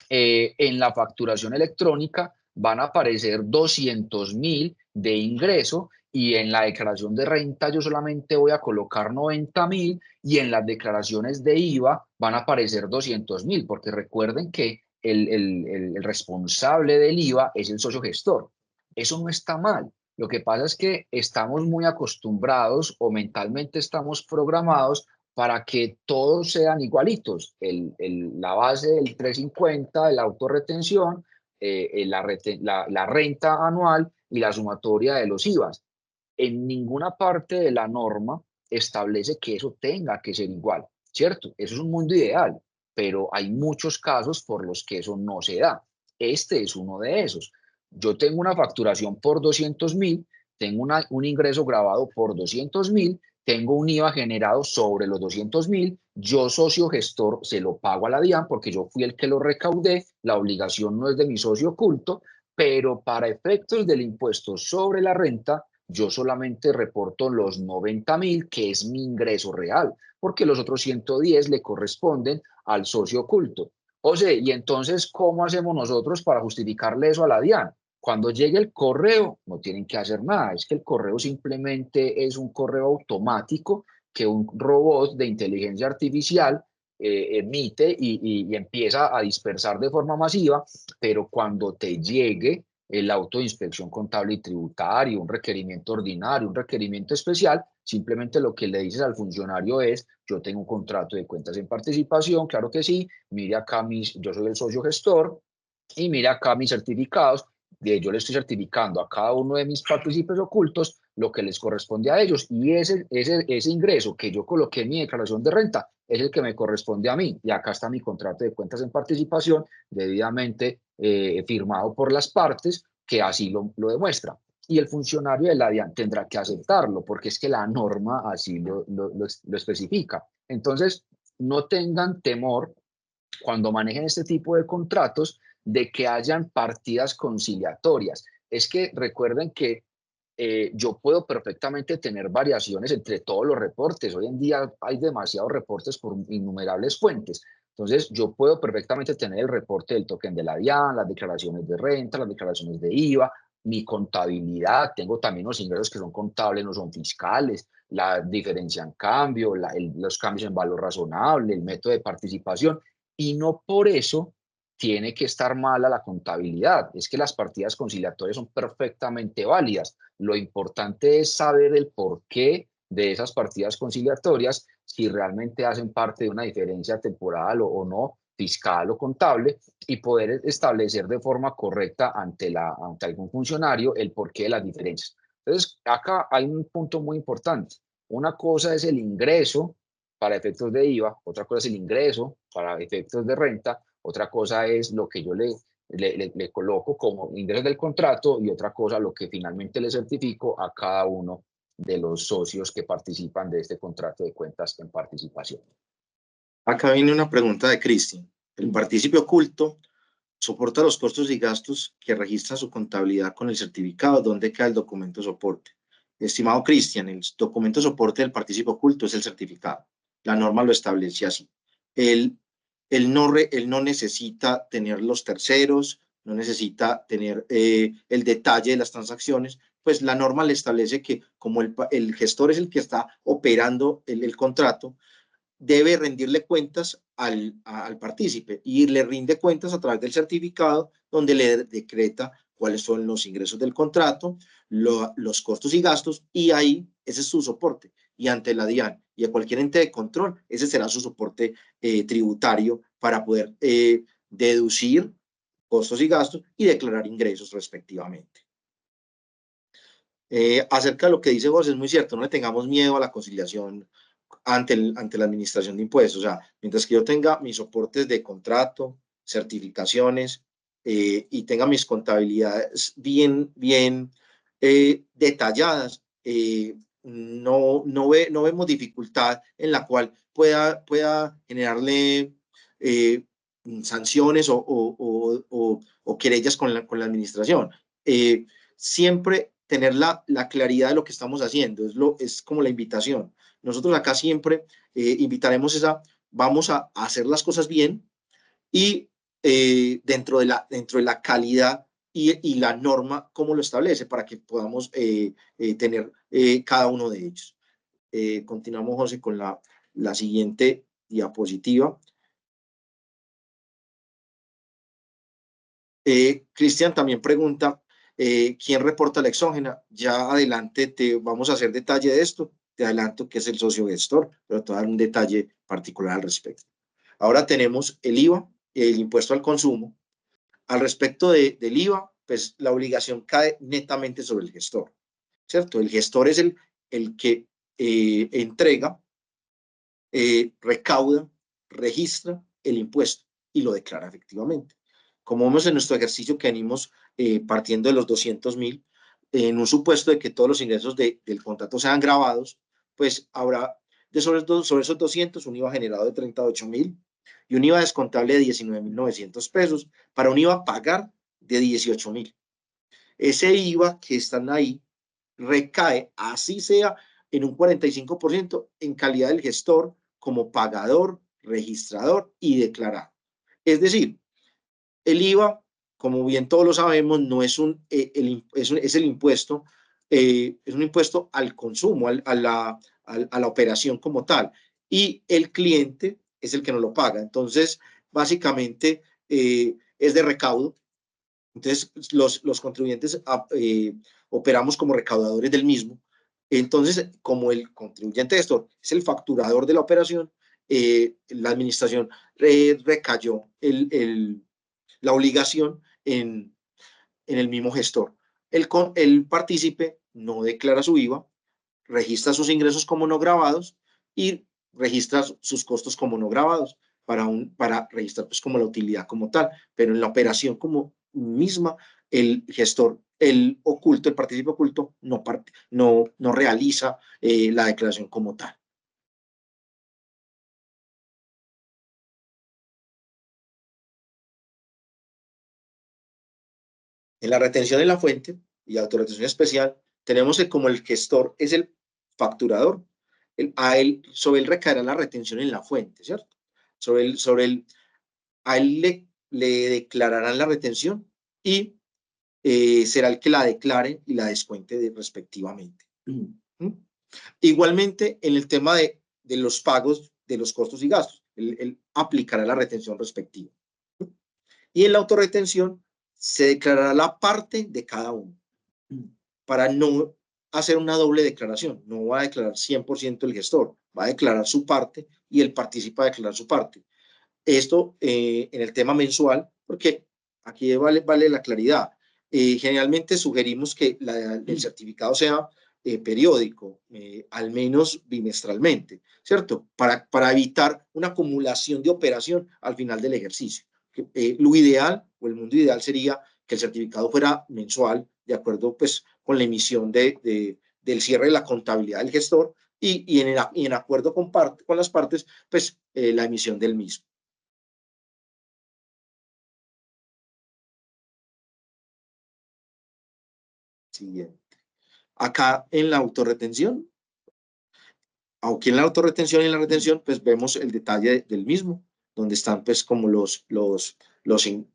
en la facturación electrónica van a aparecer 200.000 de ingreso, y en la declaración de renta yo solamente voy a colocar 90.000, y en las declaraciones de IVA van a aparecer 200.000, porque recuerden que el responsable del IVA es el socio gestor. Eso no está mal. Lo que pasa es que estamos muy acostumbrados, o mentalmente estamos programados para que todos sean igualitos. La base del 350, de la autorretención, la renta anual y la sumatoria de los IVAs. En ninguna parte de la norma establece que eso tenga que ser igual, ¿cierto? Eso es un mundo ideal, pero hay muchos casos por los que eso no se da. Este es uno de esos. Yo tengo una facturación por 200.000, tengo un ingreso grabado por 200.000, tengo un IVA generado sobre los 200.000, yo socio gestor se lo pago a la DIAN porque yo fui el que lo recaudé, la obligación no es de mi socio oculto, pero para efectos del impuesto sobre la renta, yo solamente reporto los 90.000, que es mi ingreso real, porque los otros 110 le corresponden al socio oculto. O sea, y entonces, ¿cómo hacemos nosotros para justificarle eso a la DIAN? Cuando llegue el correo, no tienen que hacer nada, es que el correo simplemente es un correo automático que un robot de inteligencia artificial emite y empieza a dispersar de forma masiva, pero cuando te llegue el auto de inspección contable y tributario, un requerimiento ordinario, un requerimiento especial, simplemente lo que le dices al funcionario es, yo tengo un contrato de cuentas en participación, claro que sí, mire acá yo soy el socio gestor, y mira acá mis certificados, yo le estoy certificando a cada uno de mis partícipes ocultos lo que les corresponde a ellos, y ese ingreso que yo coloqué en mi declaración de renta es el que me corresponde a mí, y acá está mi contrato de cuentas en participación debidamente firmado por las partes, que así lo demuestra. Y el funcionario de la DIAN tendrá que aceptarlo, porque es que la norma así lo especifica. Entonces, no tengan temor cuando manejen este tipo de contratos de que hayan partidas conciliatorias. Es que recuerden que yo puedo perfectamente tener variaciones entre todos los reportes. Hoy en día hay demasiados reportes por innumerables fuentes. Entonces, yo puedo perfectamente tener el reporte del token de la DIAN, las declaraciones de renta, las declaraciones de IVA, mi contabilidad. Tengo también los ingresos que son contables, no son fiscales, la diferencia en cambio, los cambios en valor razonable, el método de participación. Y no por eso tiene que estar mala la contabilidad. Es que las partidas conciliatorias son perfectamente válidas. Lo importante es saber el porqué de esas partidas conciliatorias, si realmente hacen parte de una diferencia temporal o no, fiscal o contable, y poder establecer de forma correcta ante algún funcionario el porqué de las diferencias. Entonces, acá hay un punto muy importante. Una cosa es el ingreso para efectos de IVA, otra cosa es el ingreso para efectos de renta, otra cosa es lo que yo le coloco como ingresos del contrato, y otra cosa lo que finalmente le certifico a cada uno de los socios que participan de este contrato de cuentas en participación. Acá viene una pregunta de Cristian. El partícipe oculto soporta los costos y gastos que registra su contabilidad con el certificado. ¿Dónde queda el documento soporte? Estimado Cristian, el documento soporte del partícipe oculto es el certificado. La norma lo establece así. Él no necesita tener los terceros, no necesita tener el detalle de las transacciones, pues la norma le establece que como el gestor es el que está operando el contrato, debe rendirle cuentas al partícipe y le rinde cuentas a través del certificado donde le decreta cuáles son los ingresos del contrato, los costos y gastos, y ahí ese es su soporte. Y ante la DIAN y a cualquier ente de control, ese será su soporte tributario para poder deducir costos y gastos y declarar ingresos respectivamente. Acerca de lo que dice José, es muy cierto, no le tengamos miedo a la conciliación ante la administración de impuestos. O sea, mientras que yo tenga mis soportes de contrato, certificaciones y tenga mis contabilidades bien detalladas, no vemos dificultad en la cual pueda generarle sanciones o querellas con la administración. Siempre tener la claridad de lo que estamos haciendo, es como la invitación. Nosotros acá siempre invitaremos vamos a hacer las cosas bien y dentro de la calidad y la norma como lo establece para que podamos tener cada uno de ellos. Continuamos, José, con la siguiente diapositiva. Cristian también pregunta, ¿quién reporta la exógena? Ya adelante te vamos a hacer detalle de esto. Te adelanto que es el socio gestor, pero te voy a dar un detalle particular al respecto. Ahora tenemos el IVA, el impuesto al consumo. Al respecto del IVA, pues la obligación cae netamente sobre el gestor, ¿cierto? El gestor es el que entrega, recauda, registra el impuesto y lo declara efectivamente. Como vemos en nuestro ejercicio que venimos partiendo de los 200.000, en un supuesto de que todos los ingresos del contrato sean grabados, pues habrá sobre esos 200 un IVA generado de 38.000 y un IVA descontable de 19.900 pesos para un IVA a pagar de 18.000. Ese IVA que están ahí recae, así sea en un 45% en calidad del gestor como pagador, registrador y declarado. Es decir, el IVA, como bien todos lo sabemos, no es es el impuesto, es un impuesto al consumo, a la operación como tal. Y el cliente es el que nos lo paga. Entonces, básicamente, es de recaudo. Entonces, los contribuyentes operamos como recaudadores del mismo. Entonces, como el contribuyente gestor es el facturador de la operación, la administración recayó la obligación en el mismo gestor. El partícipe no declara su IVA, registra sus ingresos como no grabados y registra sus costos como no grabados para registrar pues como la utilidad como tal, pero en la operación como misma, el gestor, el partícipe oculto, no realiza la declaración como tal. En la retención en la fuente y autorretención especial, tenemos que como el gestor es el facturador, sobre él recaerá la retención en la fuente, ¿cierto? A él le declararán la retención y será el que la declare y la descuente respectivamente. Igualmente, en el tema de los pagos de los costos y gastos, él aplicará la retención respectiva. Y en la autorretención se declarará la parte de cada uno para no hacer una doble declaración. No va a declarar 100% el gestor, va a declarar su parte y el partícipe va a declarar su parte. Esto en el tema mensual, porque aquí vale la claridad. Generalmente sugerimos que el certificado sea periódico, al menos bimestralmente, ¿cierto? Para evitar una acumulación de operación al final del ejercicio. Lo ideal o el mundo ideal sería que el certificado fuera mensual, de acuerdo pues con la emisión del cierre de la contabilidad del gestor y en acuerdo con las partes, pues la emisión del mismo. Siguiente. Acá en la autorretención, aunque en la autorretención y en la retención, pues vemos el detalle del mismo, donde están pues como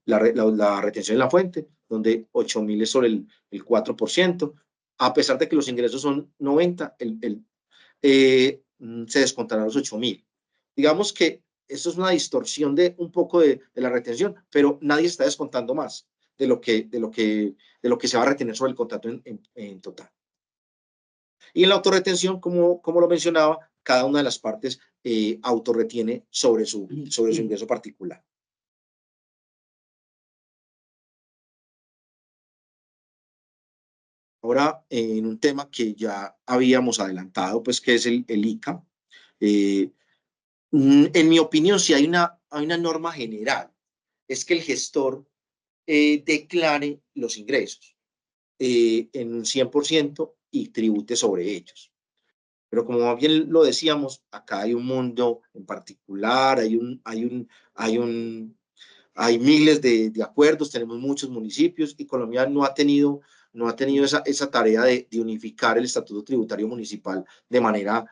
la retención en la fuente, donde 8.000 es sobre el 4%, a pesar de que los ingresos son 90, se descontarán los 8.000. Digamos que esto es una distorsión de un poco de la retención, pero nadie está descontando más de lo que se va a retener sobre el contrato en total. Y en la autorretención, como lo mencionaba, cada una de las partes autorretiene sobre su ingreso particular. Ahora, en un tema que ya habíamos adelantado, pues que es el ICA. En mi opinión, sí hay una norma general, es que el gestor declare los ingresos en un 100% y tribute sobre ellos. Pero como bien lo decíamos, acá hay un mundo en particular, hay miles de acuerdos, tenemos muchos municipios y Colombia no ha tenido esa tarea de unificar el estatuto tributario municipal de manera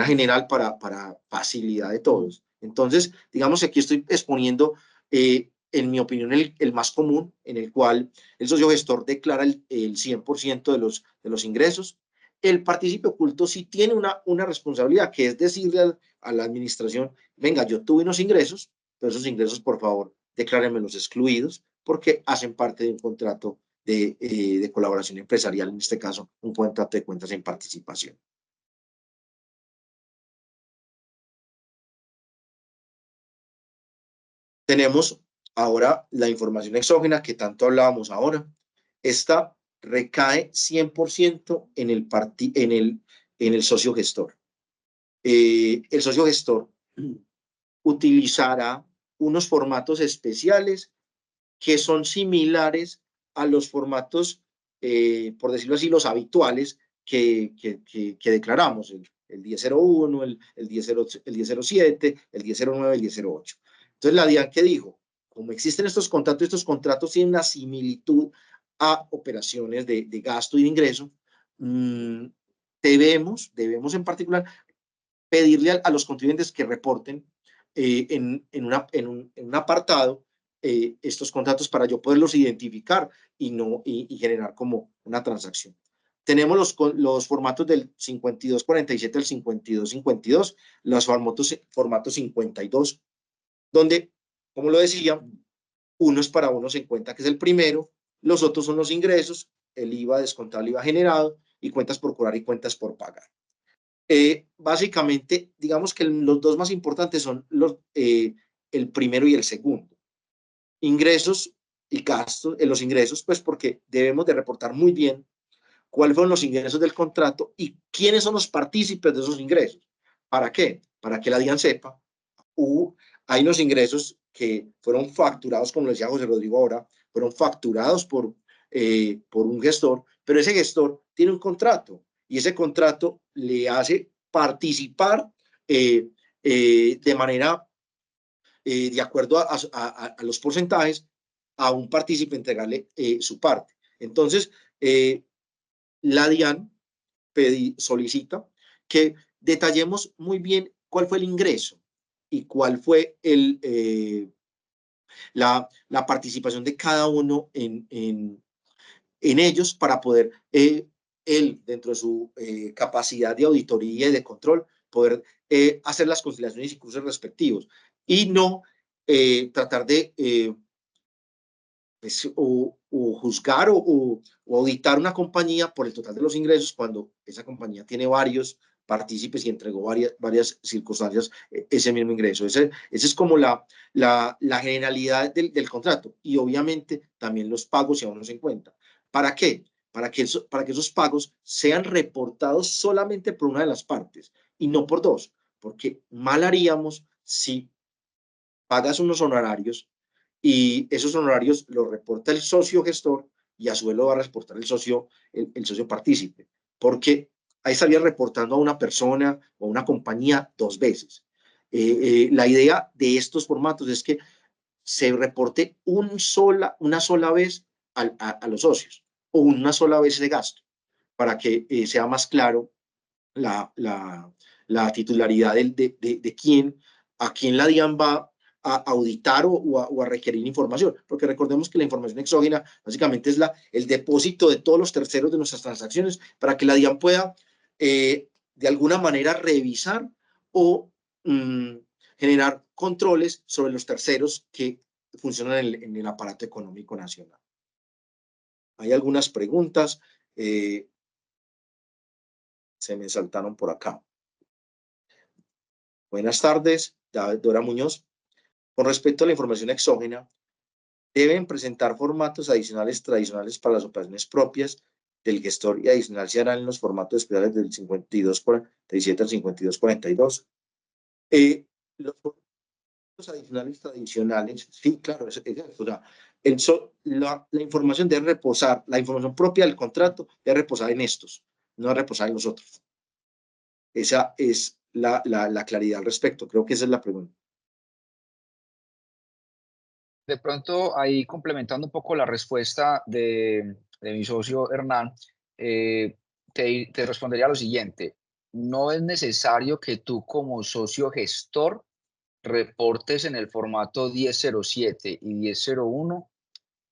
general para facilidad de todos. Entonces, digamos que aquí estoy exponiendo, en mi opinión, el más común, en el cual el socio gestor declara el 100% de los ingresos. El partícipe oculto sí tiene una responsabilidad, que es decirle a la administración, venga, yo tuve unos ingresos, pero esos ingresos, por favor, declárenmelos excluidos, porque hacen parte de un contrato de colaboración empresarial, en este caso, un contrato de cuentas en participación. Tenemos ahora la información exógena que tanto hablábamos ahora. Esta recae 100% en el socio gestor. El socio gestor utilizará unos formatos especiales que son similares a los formatos, por decirlo así, los habituales que declaramos, el 1001, el 1007, el 1009, el 1008. Entonces la DIAN, ¿qué dijo? Como existen estos contratos tienen una similitud a operaciones de gasto y de ingreso, debemos en particular pedirle a los contribuyentes que reporten en un apartado estos contratos para yo poderlos identificar y generar como una transacción. Tenemos los formatos del 5247 al 5252, los formatos 52, donde, como lo decía, uno es para uno se cuenta que es el primero, los otros son los ingresos, el IVA descontado, el IVA generado, y cuentas por cobrar y cuentas por pagar. Básicamente, digamos que los dos más importantes son el primero y el segundo. Ingresos y gastos, los ingresos, pues porque debemos de reportar muy bien cuáles fueron los ingresos del contrato y quiénes son los partícipes de esos ingresos. ¿Para qué? Para que la DIAN sepa, hay unos ingresos que fueron facturados, como lo decía José Rodrigo ahora, fueron facturados por un gestor, pero ese gestor tiene un contrato y ese contrato le hace participar de manera, de acuerdo a los porcentajes, a un partícipe entregarle su parte. Entonces, la DIAN solicita que detallemos muy bien cuál fue el ingreso y cuál fue la participación de cada uno en ellos para poder él, dentro de su capacidad de auditoría y de control, poder hacer las conciliaciones y cruces respectivos y no tratar de pues, o juzgar o auditar una compañía por el total de los ingresos cuando esa compañía tiene varios partícipes y entregó varias circunstancias ese mismo ingreso. Ese es como la generalidad del contrato y obviamente también los pagos se aún en cuenta. ¿Para qué? Para que esos pagos sean reportados solamente por una de las partes y no por dos, porque mal haríamos si pagas unos honorarios y esos honorarios los reporta el socio gestor y a su vez lo va a reportar el socio partícipe, porque ahí estaría reportando a una persona o a una compañía dos veces. La idea de estos formatos es que se reporte una sola vez a los socios o una sola vez de gasto, para que sea más claro la titularidad de quién, a quién la DIAN va a auditar o a requerir información, porque recordemos que la información exógena básicamente es el depósito de todos los terceros de nuestras transacciones para que la DIAN pueda de alguna manera revisar o generar controles sobre los terceros que funcionan en el aparato económico nacional. Hay algunas preguntas, se me saltaron por acá. Buenas tardes, Dora Muñoz. Con respecto a la información exógena, deben presentar formatos adicionales tradicionales para las operaciones propias del gestor y adicional se harán en los formatos especiales del 5247 al 5242. Los formatos adicionales tradicionales, sí, claro, o sea, la información debe reposar, la información propia del contrato debe reposar en estos, no debe reposar en los otros. Esa es la claridad al respecto. Creo que esa es la pregunta. De pronto, ahí complementando un poco la respuesta de mi socio Hernán, te respondería lo siguiente. No es necesario que tú como socio gestor reportes en el formato 1007 y 1001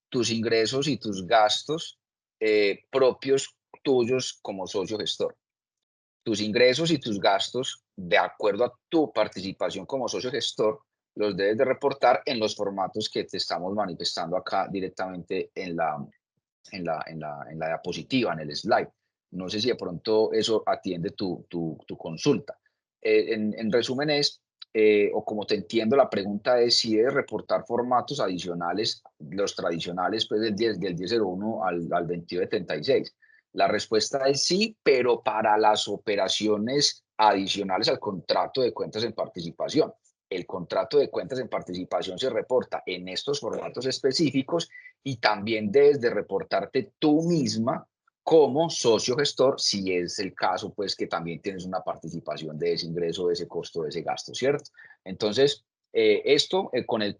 tus ingresos y tus gastos propios tuyos como socio gestor. Tus ingresos y tus gastos, de acuerdo a tu participación como socio gestor, los debes de reportar en los formatos que te estamos manifestando acá directamente en la diapositiva, en el slide. No sé si de pronto eso atiende tu consulta. En resumen es, o como te entiendo, la pregunta es si debes reportar formatos adicionales, los tradicionales, pues del 1001 al 2276. La respuesta es sí, pero para las operaciones adicionales al contrato de cuentas en participación. El contrato de cuentas en participación se reporta en estos formatos específicos y también debes de reportarte tú misma como socio gestor, si es el caso, pues que también tienes una participación de ese ingreso, de ese costo, de ese gasto, ¿cierto? Entonces, esto con el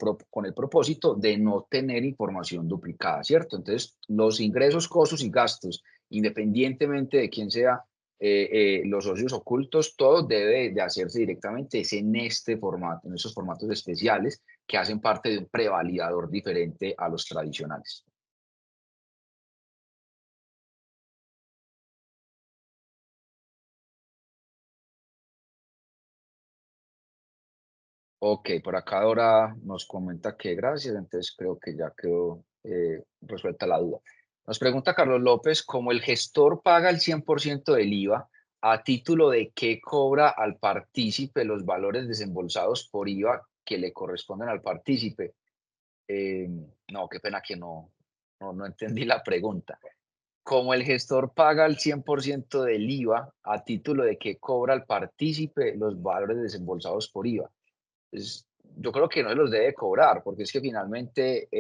propósito de no tener información duplicada, ¿cierto? Entonces, los ingresos, costos y gastos, independientemente de quién sea los socios ocultos, todo debe de hacerse directamente es en este formato, en esos formatos especiales que hacen parte de un prevalidador diferente a los tradicionales. Ok, por acá Dora nos comenta que gracias, entonces creo que ya quedó resuelta la duda. Nos pregunta Carlos López, ¿cómo el gestor paga el 100% del IVA, a título de qué cobra al partícipe los valores desembolsados por IVA que le corresponden al partícipe? No, qué pena que no entendí la pregunta. Como el gestor paga el 100% del IVA, a título de que cobra al partícipe los valores desembolsados por IVA. Yo creo que no se los debe cobrar, porque es que finalmente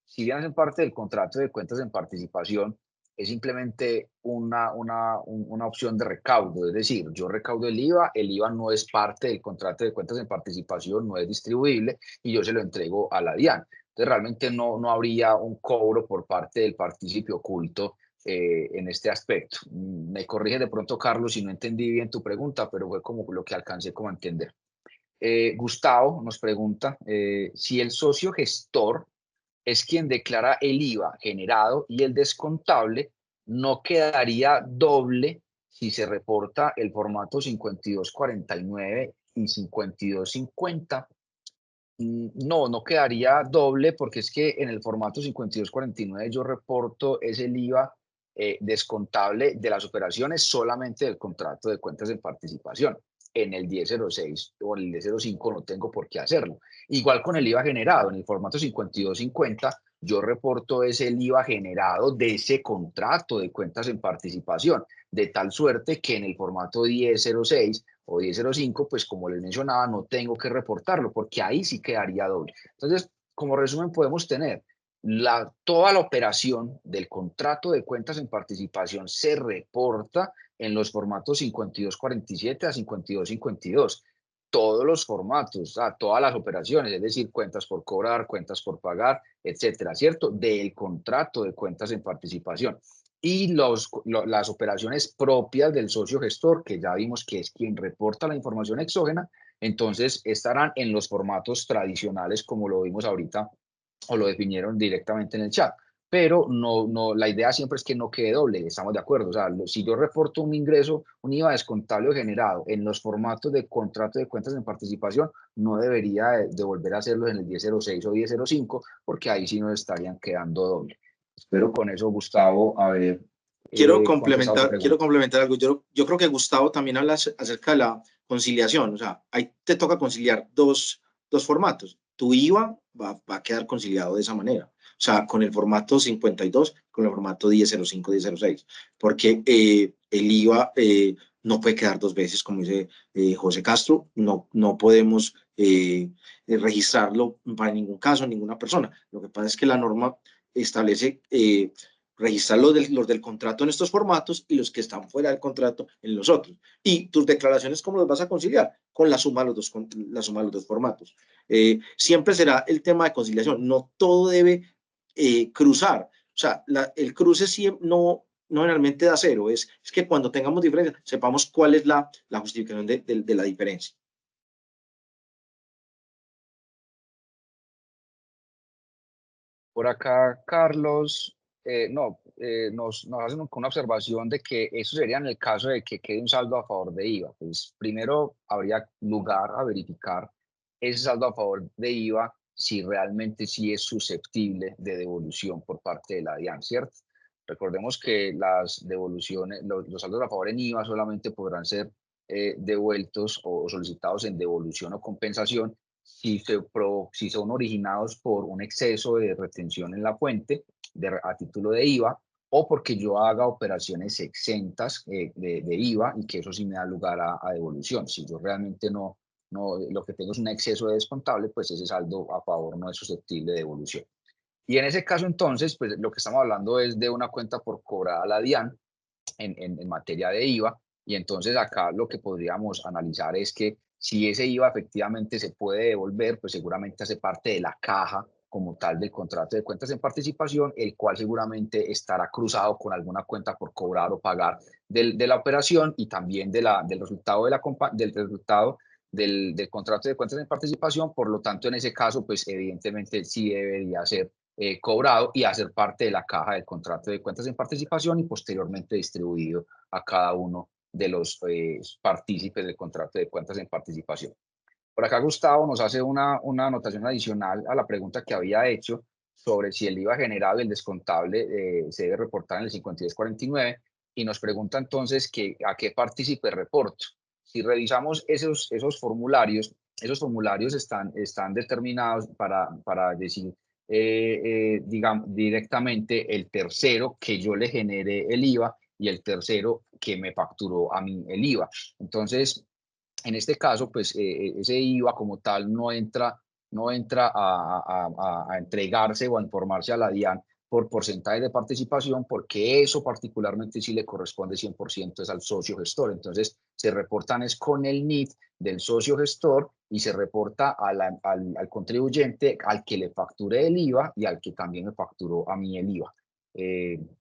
si bien hacen parte del contrato de cuentas en participación, es simplemente una opción de recaudo. Es decir, yo recaudo el IVA no es parte del contrato de cuentas en participación, no es distribuible y yo se lo entrego a la DIAN. Entonces, realmente no habría un cobro por parte del partícipe oculto en este aspecto. Me corrige de pronto, Carlos, si no entendí bien tu pregunta, pero fue como lo que alcancé como a entender. Gustavo nos pregunta si el socio gestor es quien declara el IVA generado y el descontable, ¿no quedaría doble si se reporta el formato 5249 y 5250? No quedaría doble porque es que en el formato 5249 yo reporto ese IVA descontable de las operaciones solamente del contrato de cuentas en participación. En el 1006 o en el 1005 no tengo por qué hacerlo. Igual con el IVA generado, en el formato 5250 yo reporto ese IVA generado de ese contrato de cuentas en participación, de tal suerte que en el formato 1006 o 1005, pues como les mencionaba, no tengo que reportarlo porque ahí sí quedaría doble. Entonces, como resumen, podemos tener toda la operación del contrato de cuentas en participación se reporta en los formatos 5247 a 5252. Todos los formatos, todas las operaciones, es decir, cuentas por cobrar, cuentas por pagar, etcétera, ¿cierto? Del contrato de cuentas en participación. Y las operaciones propias del socio gestor, que ya vimos que es quien reporta la información exógena, Entonces estarán en los formatos tradicionales como lo vimos ahorita o lo definieron directamente en el chat. Pero la idea siempre es que no quede doble, estamos de acuerdo. O sea, si yo reporto un ingreso, un IVA descontable o generado en los formatos de contrato de cuentas en participación, no debería de volver a hacerlo en el 1006 o 1005, porque ahí sí nos estarían quedando doble. Espero con eso, Gustavo, haber contestado tu pregunta. Quiero complementar algo. Yo creo que Gustavo también habla acerca de la conciliación. O sea, ahí te toca conciliar dos formatos. Tu IVA va a quedar conciliado de esa manera. O sea, con el formato 52, con el formato 1005, 1006. Porque el IVA no puede quedar dos veces, como dice José Castro. No podemos registrarlo para ningún caso, ninguna persona. Lo que pasa es que la norma establece registrar los del contrato en estos formatos y los que están fuera del contrato en los otros. Y tus declaraciones, ¿cómo los vas a conciliar? Con la suma de los dos formatos. Siempre será el tema de conciliación. No todo debe cruzar. O sea, el cruce no realmente da cero. Es que cuando tengamos diferencia, sepamos cuál es la justificación de la diferencia. Por acá, Carlos, nos hacen una observación de que eso sería en el caso de que quede un saldo a favor de IVA. Pues primero habría lugar a verificar ese saldo a favor de IVA si realmente sí es susceptible de devolución por parte de la DIAN, ¿cierto? Recordemos que las devoluciones, los saldos a favor en IVA solamente podrán ser devueltos o solicitados en devolución o compensación si son originados por un exceso de retención en la fuente a título de IVA o porque yo haga operaciones exentas de IVA y que eso sí me da lugar a devolución. Si yo realmente no, lo que tengo es un exceso de descontable, pues ese saldo a favor no es susceptible de devolución. Y en ese caso, entonces, pues lo que estamos hablando es de una cuenta por cobrada a la DIAN en materia de IVA. Y entonces acá lo que podríamos analizar es que si ese IVA efectivamente se puede devolver, pues seguramente hace parte de la caja como tal del contrato de cuentas en participación, el cual seguramente estará cruzado con alguna cuenta por cobrar o pagar de la operación y también del resultado, del contrato de cuentas en participación. Por lo tanto, en ese caso, pues evidentemente sí debería ser cobrado y hacer parte de la caja del contrato de cuentas en participación y posteriormente distribuido a cada uno de los partícipes del contrato de cuentas en participación. Por acá Gustavo nos hace una anotación adicional a la pregunta que había hecho sobre si el IVA generado y el descontable se debe reportar en el 5249 y nos pregunta entonces que a qué partícipe reporto. Si revisamos esos formularios están determinados para decir digamos, directamente el tercero que yo le generé el IVA y el tercero que me facturó a mí el IVA. Entonces, en este caso, pues ese IVA como tal no entra a entregarse o a informarse a la DIAN por porcentaje de participación, porque eso particularmente sí le corresponde 100% es al socio gestor. Entonces, se reportan es con el NIF del socio gestor y se reporta al contribuyente al que le facture el IVA y al que también me facturó a mí el IVA.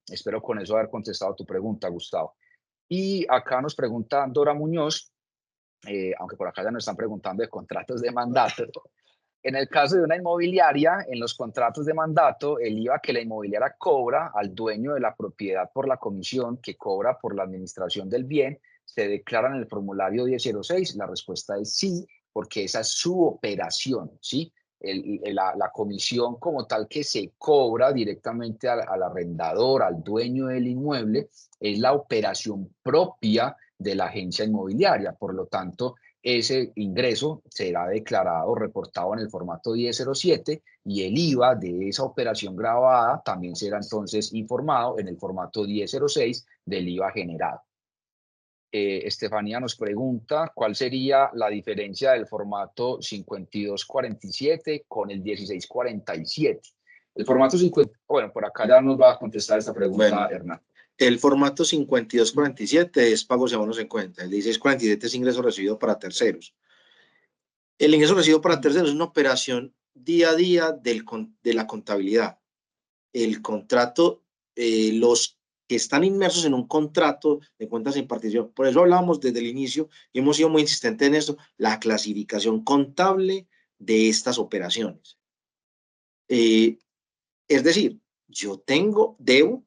Espero con eso haber contestado tu pregunta, Gustavo. Y acá nos pregunta Dora Muñoz, aunque por acá ya nos están preguntando de contratos de mandato. En el caso de una inmobiliaria, en los contratos de mandato, el IVA que la inmobiliaria cobra al dueño de la propiedad por la comisión que cobra por la administración del bien, se declara en el formulario 1006. La respuesta es sí, porque esa es su operación, ¿sí? La comisión como tal que se cobra directamente al arrendador, al dueño del inmueble, es la operación propia de la agencia inmobiliaria. Por lo tanto, ese ingreso será declarado, reportado en el formato 1007 y el IVA de esa operación grabada también será entonces informado en el formato 1006 del IVA generado. Estefanía nos pregunta cuál sería la diferencia del formato 5247 con el 1647. El formato 50, bueno, por acá ya nos va a contestar esta pregunta, bueno, Hernán. El formato 5247 es pagos y abonos en cuenta. El 1647 es ingreso recibido para terceros. El ingreso recibido para terceros es una operación día a día de la contabilidad. El contrato, los que están inmersos en un contrato de cuentas en participación. Por eso hablábamos desde el inicio y hemos sido muy insistentes en esto, la clasificación contable de estas operaciones. Es decir, yo debo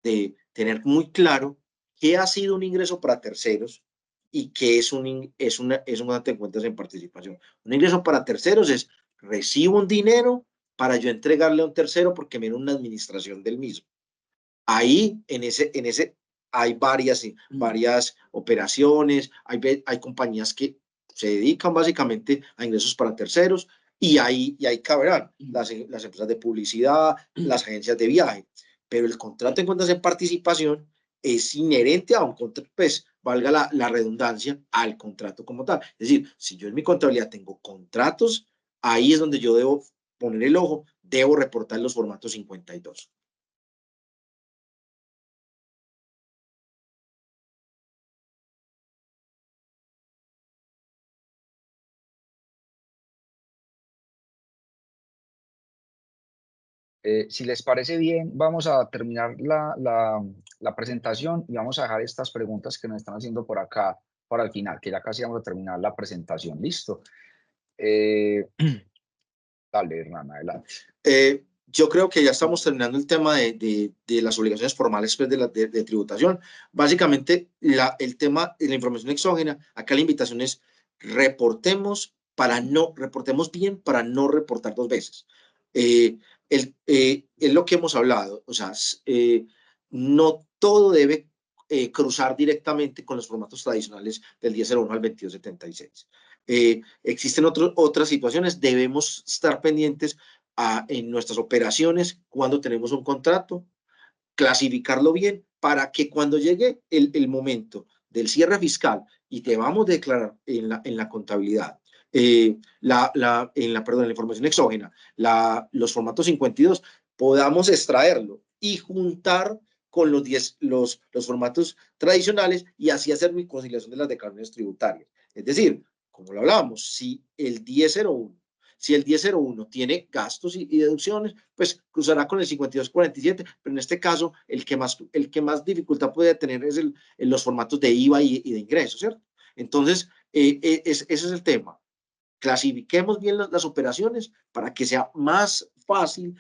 de tener muy claro qué ha sido un ingreso para terceros y qué es un acto de cuentas en participación. Un ingreso para terceros es recibo un dinero para yo entregarle a un tercero porque me da una administración del mismo. Ahí, en ese hay varias operaciones, hay compañías que se dedican básicamente a ingresos para terceros y ahí caberán las empresas de publicidad, las agencias de viaje, pero el contrato en cuentas de participación es inherente a un contrato, pues valga la redundancia, al contrato como tal. Es decir, si yo en mi contabilidad tengo contratos, ahí es donde yo debo poner el ojo, debo reportar los formatos 52. Si les parece bien, vamos a terminar la presentación y vamos a dejar estas preguntas que nos están haciendo por acá para el final, que ya casi vamos a terminar la presentación. ¿Listo? Dale, Hernán, adelante. Yo creo que ya estamos terminando el tema de las obligaciones formales pues, de tributación. Básicamente, el tema de la información exógena, acá la invitación es reportemos bien para no reportar dos veces. Es lo que hemos hablado, o sea, no todo debe cruzar directamente con los formatos tradicionales del 1001 al 2276. Existen otras situaciones, debemos estar pendientes en nuestras operaciones cuando tenemos un contrato, clasificarlo bien para que cuando llegue el momento del cierre fiscal y te vamos a declarar en la contabilidad, en la información exógena, los formatos 52, podamos extraerlo y juntar con los formatos tradicionales y así hacer mi conciliación de las declaraciones tributarias. Es decir, como lo hablábamos, si el 1001 tiene gastos y deducciones, pues cruzará con el 5247, pero en este caso el que más dificultad puede tener es los formatos de IVA y de ingresos, ¿cierto? Entonces, ese es el tema. Clasifiquemos bien las operaciones para que sea más fácil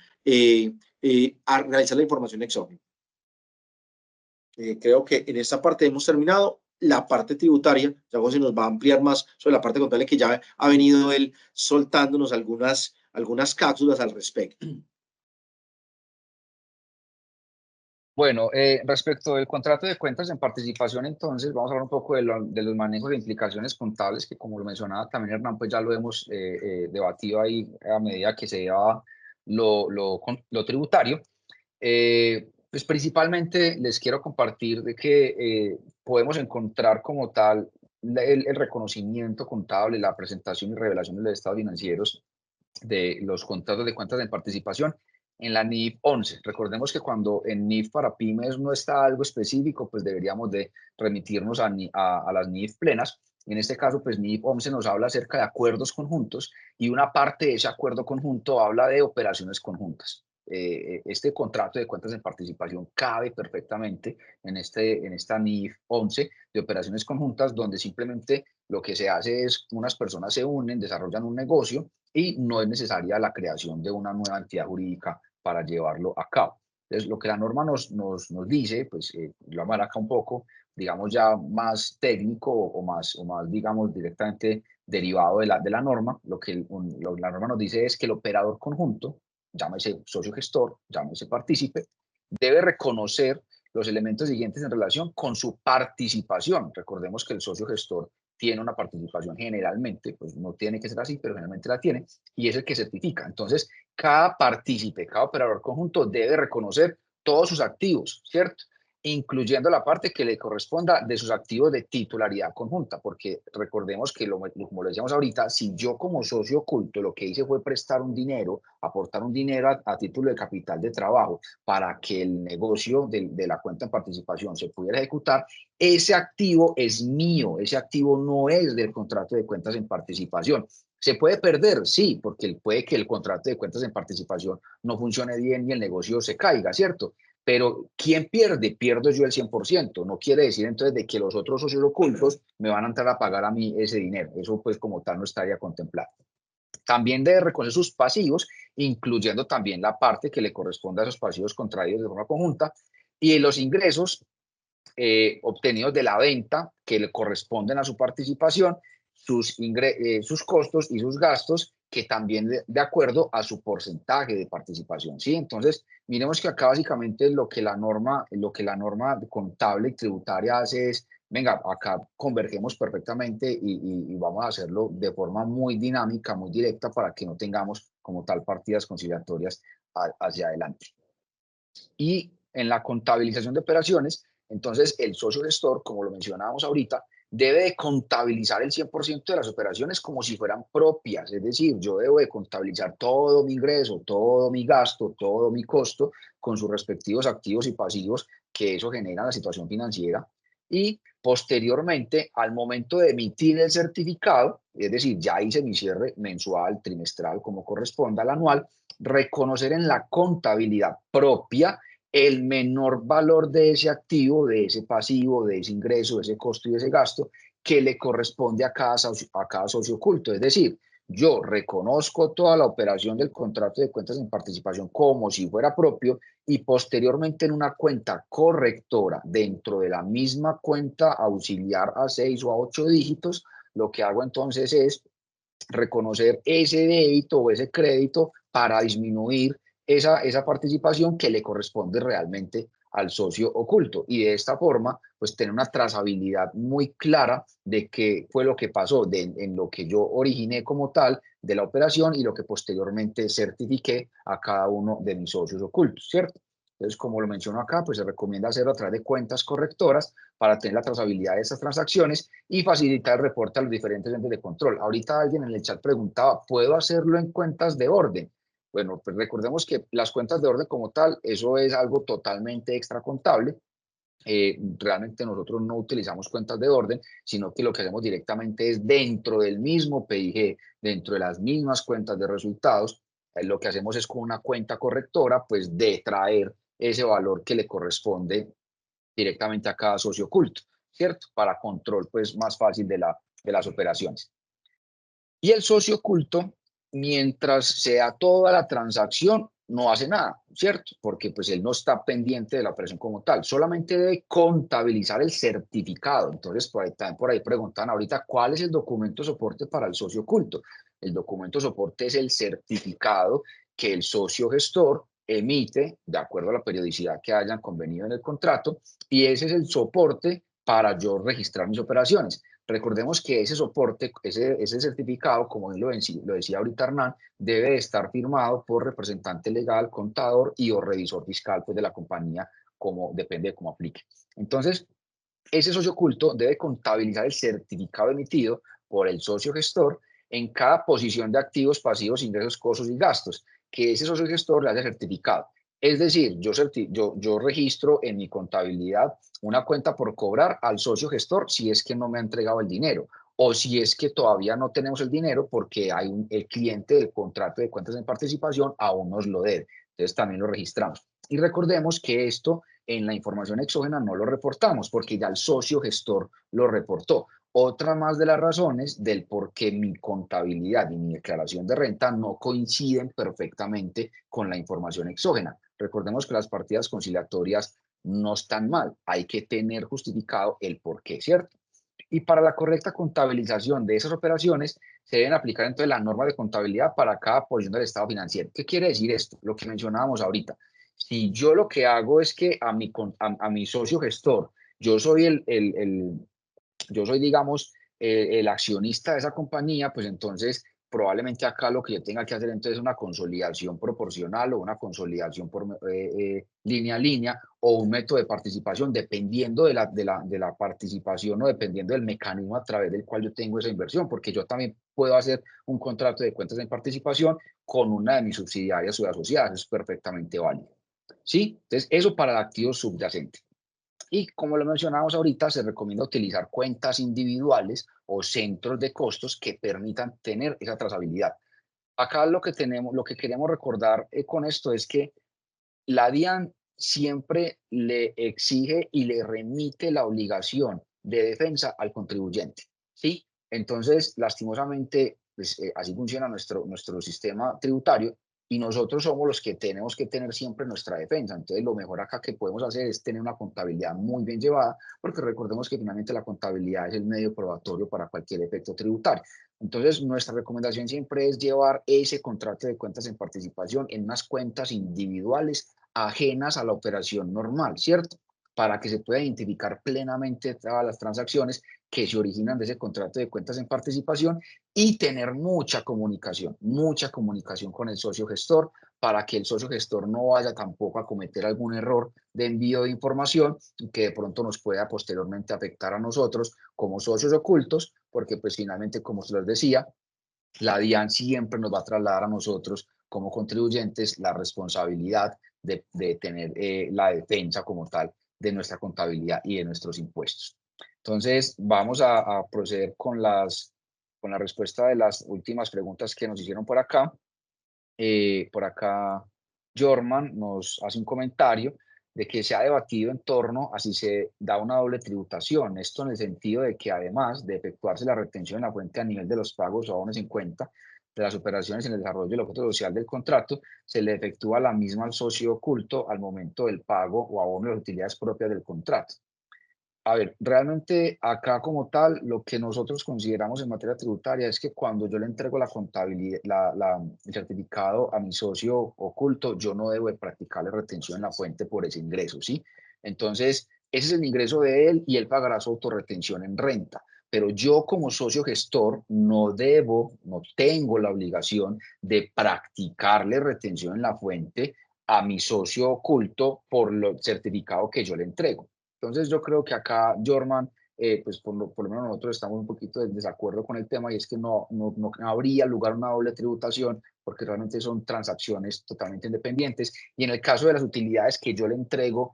a realizar la información exógena. Creo que en esta parte hemos terminado. La parte tributaria, ya José nos va a ampliar más sobre la parte contable que ya ha venido él soltándonos algunas cápsulas al respecto. Bueno, respecto del contrato de cuentas en participación, entonces vamos a hablar un poco de los manejos de implicaciones contables, que como lo mencionaba también Hernán, pues ya lo hemos debatido ahí a medida que se lleva lo tributario. Pues principalmente les quiero compartir de que podemos encontrar como tal el reconocimiento contable, la presentación y revelación de los estados financieros de los contratos de cuentas de participación en la NIF 11. Recordemos que cuando en NIF para pymes no está algo específico, pues deberíamos de remitirnos a las NIF plenas. En este caso, pues NIF 11 nos habla acerca de acuerdos conjuntos y una parte de ese acuerdo conjunto habla de operaciones conjuntas. Este contrato de cuentas de participación cabe perfectamente en esta NIF 11 de operaciones conjuntas, donde simplemente lo que se hace es unas personas se unen, desarrollan un negocio y no es necesaria la creación de una nueva entidad jurídica para llevarlo a cabo. Entonces, lo que la norma nos dice, pues lo vamos a ver acá un poco, digamos ya más técnico o más digamos, directamente derivado de la norma, lo que la norma nos dice es que el operador conjunto, llámese socio gestor, llámese partícipe, debe reconocer los elementos siguientes en relación con su participación. Recordemos que el socio gestor tiene una participación generalmente, pues no tiene que ser así, pero generalmente la tiene, y es el que certifica. Entonces, cada partícipe, cada operador conjunto debe reconocer todos sus activos, ¿cierto? Incluyendo la parte que le corresponda de sus activos de titularidad conjunta, porque recordemos que, como lo decíamos ahorita, si yo como socio oculto lo que hice fue prestar un dinero, aportar un dinero a título de capital de trabajo para que el negocio de la cuenta en participación se pudiera ejecutar, ese activo es mío, ese activo no es del contrato de cuentas en participación. ¿Se puede perder? Sí, porque puede que el contrato de cuentas en participación no funcione bien y el negocio se caiga, ¿cierto? Pero ¿quién pierde? Pierdo yo el 100%. No quiere decir entonces de que los otros socios ocultos me van a entrar a pagar a mí ese dinero. Eso pues como tal no estaría contemplado. También debe reconocer sus pasivos, incluyendo también la parte que le corresponde a esos pasivos contraídos de forma conjunta, y los ingresos obtenidos de la venta que le corresponden a su participación, sus costos y sus gastos, que también de acuerdo a su porcentaje de participación. ¿Sí? Entonces, miremos que acá básicamente lo que la norma contable y tributaria hace es, venga, acá convergemos perfectamente y vamos a hacerlo de forma muy dinámica, muy directa, para que no tengamos como tal partidas conciliatorias hacia adelante. Y en la contabilización de operaciones, entonces el socio gestor, como lo mencionábamos ahorita, debe de contabilizar el 100% de las operaciones como si fueran propias. Es decir, yo debo de contabilizar todo mi ingreso, todo mi gasto, todo mi costo, con sus respectivos activos y pasivos que eso genera en la situación financiera. Y posteriormente, al momento de emitir el certificado, es decir, ya hice mi cierre mensual, trimestral, como corresponda al anual, reconocer en la contabilidad propia el menor valor de ese activo, de ese pasivo, de ese ingreso, de ese costo y de ese gasto que le corresponde a cada socio oculto. Es decir, yo reconozco toda la operación del contrato de cuentas en participación como si fuera propio, y posteriormente en una cuenta correctora dentro de la misma cuenta auxiliar a 6 o a 8 dígitos, lo que hago entonces es reconocer ese débito o ese crédito para disminuir esa participación que le corresponde realmente al socio oculto. Y de esta forma, pues tener una trazabilidad muy clara de qué fue lo que pasó en lo que yo originé como tal de la operación y lo que posteriormente certifiqué a cada uno de mis socios ocultos, ¿cierto? Entonces, como lo menciono acá, pues se recomienda hacerlo a través de cuentas correctoras para tener la trazabilidad de estas transacciones y facilitar el reporte a los diferentes entes de control. Ahorita alguien en el chat preguntaba, ¿puedo hacerlo en cuentas de orden? Bueno, pues recordemos que las cuentas de orden como tal, eso es algo totalmente extracontable. Realmente nosotros no utilizamos cuentas de orden, sino que lo que hacemos directamente es dentro del mismo PIG, dentro de las mismas cuentas de resultados, lo que hacemos es con una cuenta correctora, pues de traer ese valor que le corresponde directamente a cada socio oculto, ¿cierto? Para control pues más fácil de las operaciones. Y el socio oculto, mientras sea toda la transacción, no hace nada, ¿cierto? Porque pues él no está pendiente de la operación como tal, solamente debe contabilizar el certificado. Entonces, por ahí preguntan ahorita, ¿cuál es el documento soporte para el socio oculto? El documento soporte es el certificado que el socio gestor emite de acuerdo a la periodicidad que hayan convenido en el contrato, y ese es el soporte para yo registrar mis operaciones. Recordemos que ese soporte, ese certificado, como lo decía ahorita Hernán, debe estar firmado por representante legal, contador y o revisor fiscal pues, de la compañía, como depende de cómo aplique. Entonces, ese socio oculto debe contabilizar el certificado emitido por el socio gestor en cada posición de activos, pasivos, ingresos, costos y gastos que ese socio gestor le haya certificado. Es decir, yo registro en mi contabilidad una cuenta por cobrar al socio gestor si es que no me ha entregado el dinero, o si es que todavía no tenemos el dinero porque el cliente del contrato de cuentas en participación aún nos lo debe. Entonces también lo registramos. Y recordemos que esto en la información exógena no lo reportamos porque ya el socio gestor lo reportó. Otra más de las razones del por qué mi contabilidad y mi declaración de renta no coinciden perfectamente con la información exógena. Recordemos que las partidas conciliatorias no están mal, hay que tener justificado el por qué, ¿cierto? Y para la correcta contabilización de esas operaciones se deben aplicar entonces las normas de contabilidad para cada posición del estado financiero. ¿Qué quiere decir esto? Lo que mencionábamos ahorita. Si yo lo que hago es que a mi socio gestor, yo soy yo soy, digamos, el accionista de esa compañía, pues entonces probablemente acá lo que yo tenga que hacer entonces es una consolidación proporcional o una consolidación por línea a línea o un método de participación, dependiendo de la participación o dependiendo del mecanismo a través del cual yo tengo esa inversión, porque yo también puedo hacer un contrato de cuentas en participación con una de mis subsidiarias o asociadas, eso es perfectamente válido. ¿Sí? Entonces, eso para el activo subyacente. Y como lo mencionamos ahorita, se recomienda utilizar cuentas individuales o centros de costos que permitan tener esa trazabilidad. Acá lo que queremos recordar con esto es que la DIAN siempre le exige y le remite la obligación de defensa al contribuyente, ¿sí? Entonces, lastimosamente, pues, así funciona nuestro sistema tributario y nosotros somos los que tenemos que tener siempre nuestra defensa. Entonces, lo mejor acá que podemos hacer es tener una contabilidad muy bien llevada, porque recordemos que finalmente la contabilidad es el medio probatorio para cualquier efecto tributario. Entonces, nuestra recomendación siempre es llevar ese contrato de cuentas en participación en unas cuentas individuales ajenas a la operación normal, ¿cierto? Para que se pueda identificar plenamente todas las transacciones que se originan de ese contrato de cuentas en participación y tener mucha comunicación con el socio gestor para que el socio gestor no vaya tampoco a cometer algún error de envío de información que de pronto nos pueda posteriormente afectar a nosotros como socios ocultos, porque pues finalmente, como se les decía, la DIAN siempre nos va a trasladar a nosotros como contribuyentes la responsabilidad de tener la defensa como tal de nuestra contabilidad y de nuestros impuestos. Entonces, vamos a proceder con con la respuesta de las últimas preguntas que nos hicieron por acá. Por acá, Jorman nos hace un comentario de que se ha debatido en torno a si se da una doble tributación. Esto en el sentido de que además de efectuarse la retención en la fuente a nivel de los pagos o abonos en cuenta de las operaciones en el desarrollo del objeto social del contrato, se le efectúa la misma al socio oculto al momento del pago o abono de las utilidades propias del contrato. A ver, realmente acá como tal, lo que nosotros consideramos en materia tributaria es que cuando yo le entrego la contabilidad, el certificado a mi socio oculto, yo no debo de practicarle retención en la fuente por ese ingreso, ¿sí? Entonces, ese es el ingreso de él y él pagará su autorretención en renta. Pero yo como socio gestor no debo, no tengo la obligación de practicarle retención en la fuente a mi socio oculto por el certificado que yo le entrego. Entonces yo creo que acá, Jorman, pues por lo menos nosotros estamos un poquito en desacuerdo con el tema y es que no habría lugar a una doble tributación porque realmente son transacciones totalmente independientes. Y en el caso de las utilidades que yo le entrego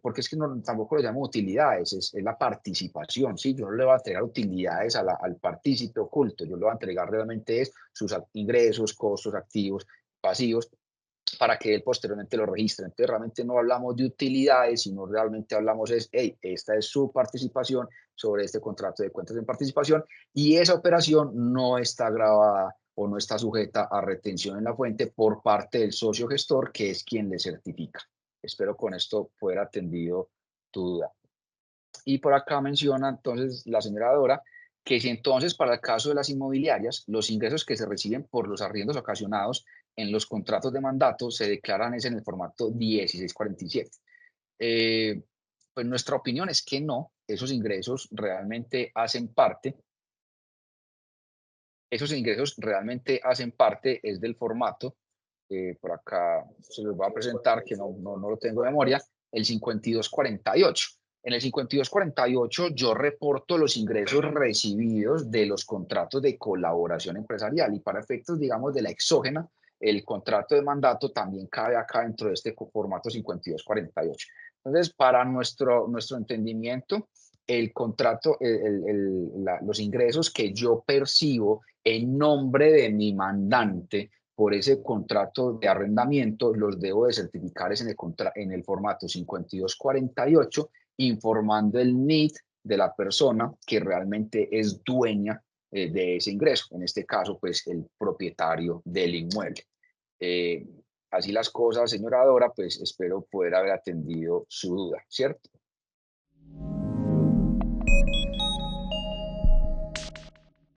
porque es que tampoco le llamo utilidades, es la participación, ¿sí? Yo no le voy a entregar utilidades al partícipe oculto, yo le voy a entregar realmente es sus ingresos, costos, activos, pasivos, para que él posteriormente lo registre. Entonces, realmente no hablamos de utilidades, sino realmente hablamos es, hey, esta es su participación sobre este contrato de cuentas en participación y esa operación no está grabada o no está sujeta a retención en la fuente por parte del socio gestor, que es quien le certifica. Espero con esto poder atendido tu duda. Y por acá menciona entonces la señora Dora que si entonces para el caso de las inmobiliarias, los ingresos que se reciben por los arriendos ocasionados en los contratos de mandato se declaran es en el formato 1647. Eh, pues nuestra opinión es que no, esos ingresos realmente hacen parte es del formato, por acá se los voy a presentar que no lo tengo de memoria, el 5248. En el 5248 yo reporto los ingresos recibidos de los contratos de colaboración empresarial y para efectos, digamos, de la exógena, el contrato de mandato también cabe acá dentro de este formato 5248. Entonces, para nuestro entendimiento, el contrato, los ingresos que yo percibo en nombre de mi mandante por ese contrato de arrendamiento, los debo de certificar en el formato 5248, informando el NIT de la persona que realmente es dueña de ese ingreso, en este caso, pues el propietario del inmueble. Eh, Así las cosas, señora Dora, pues espero poder haber atendido su duda, ¿cierto?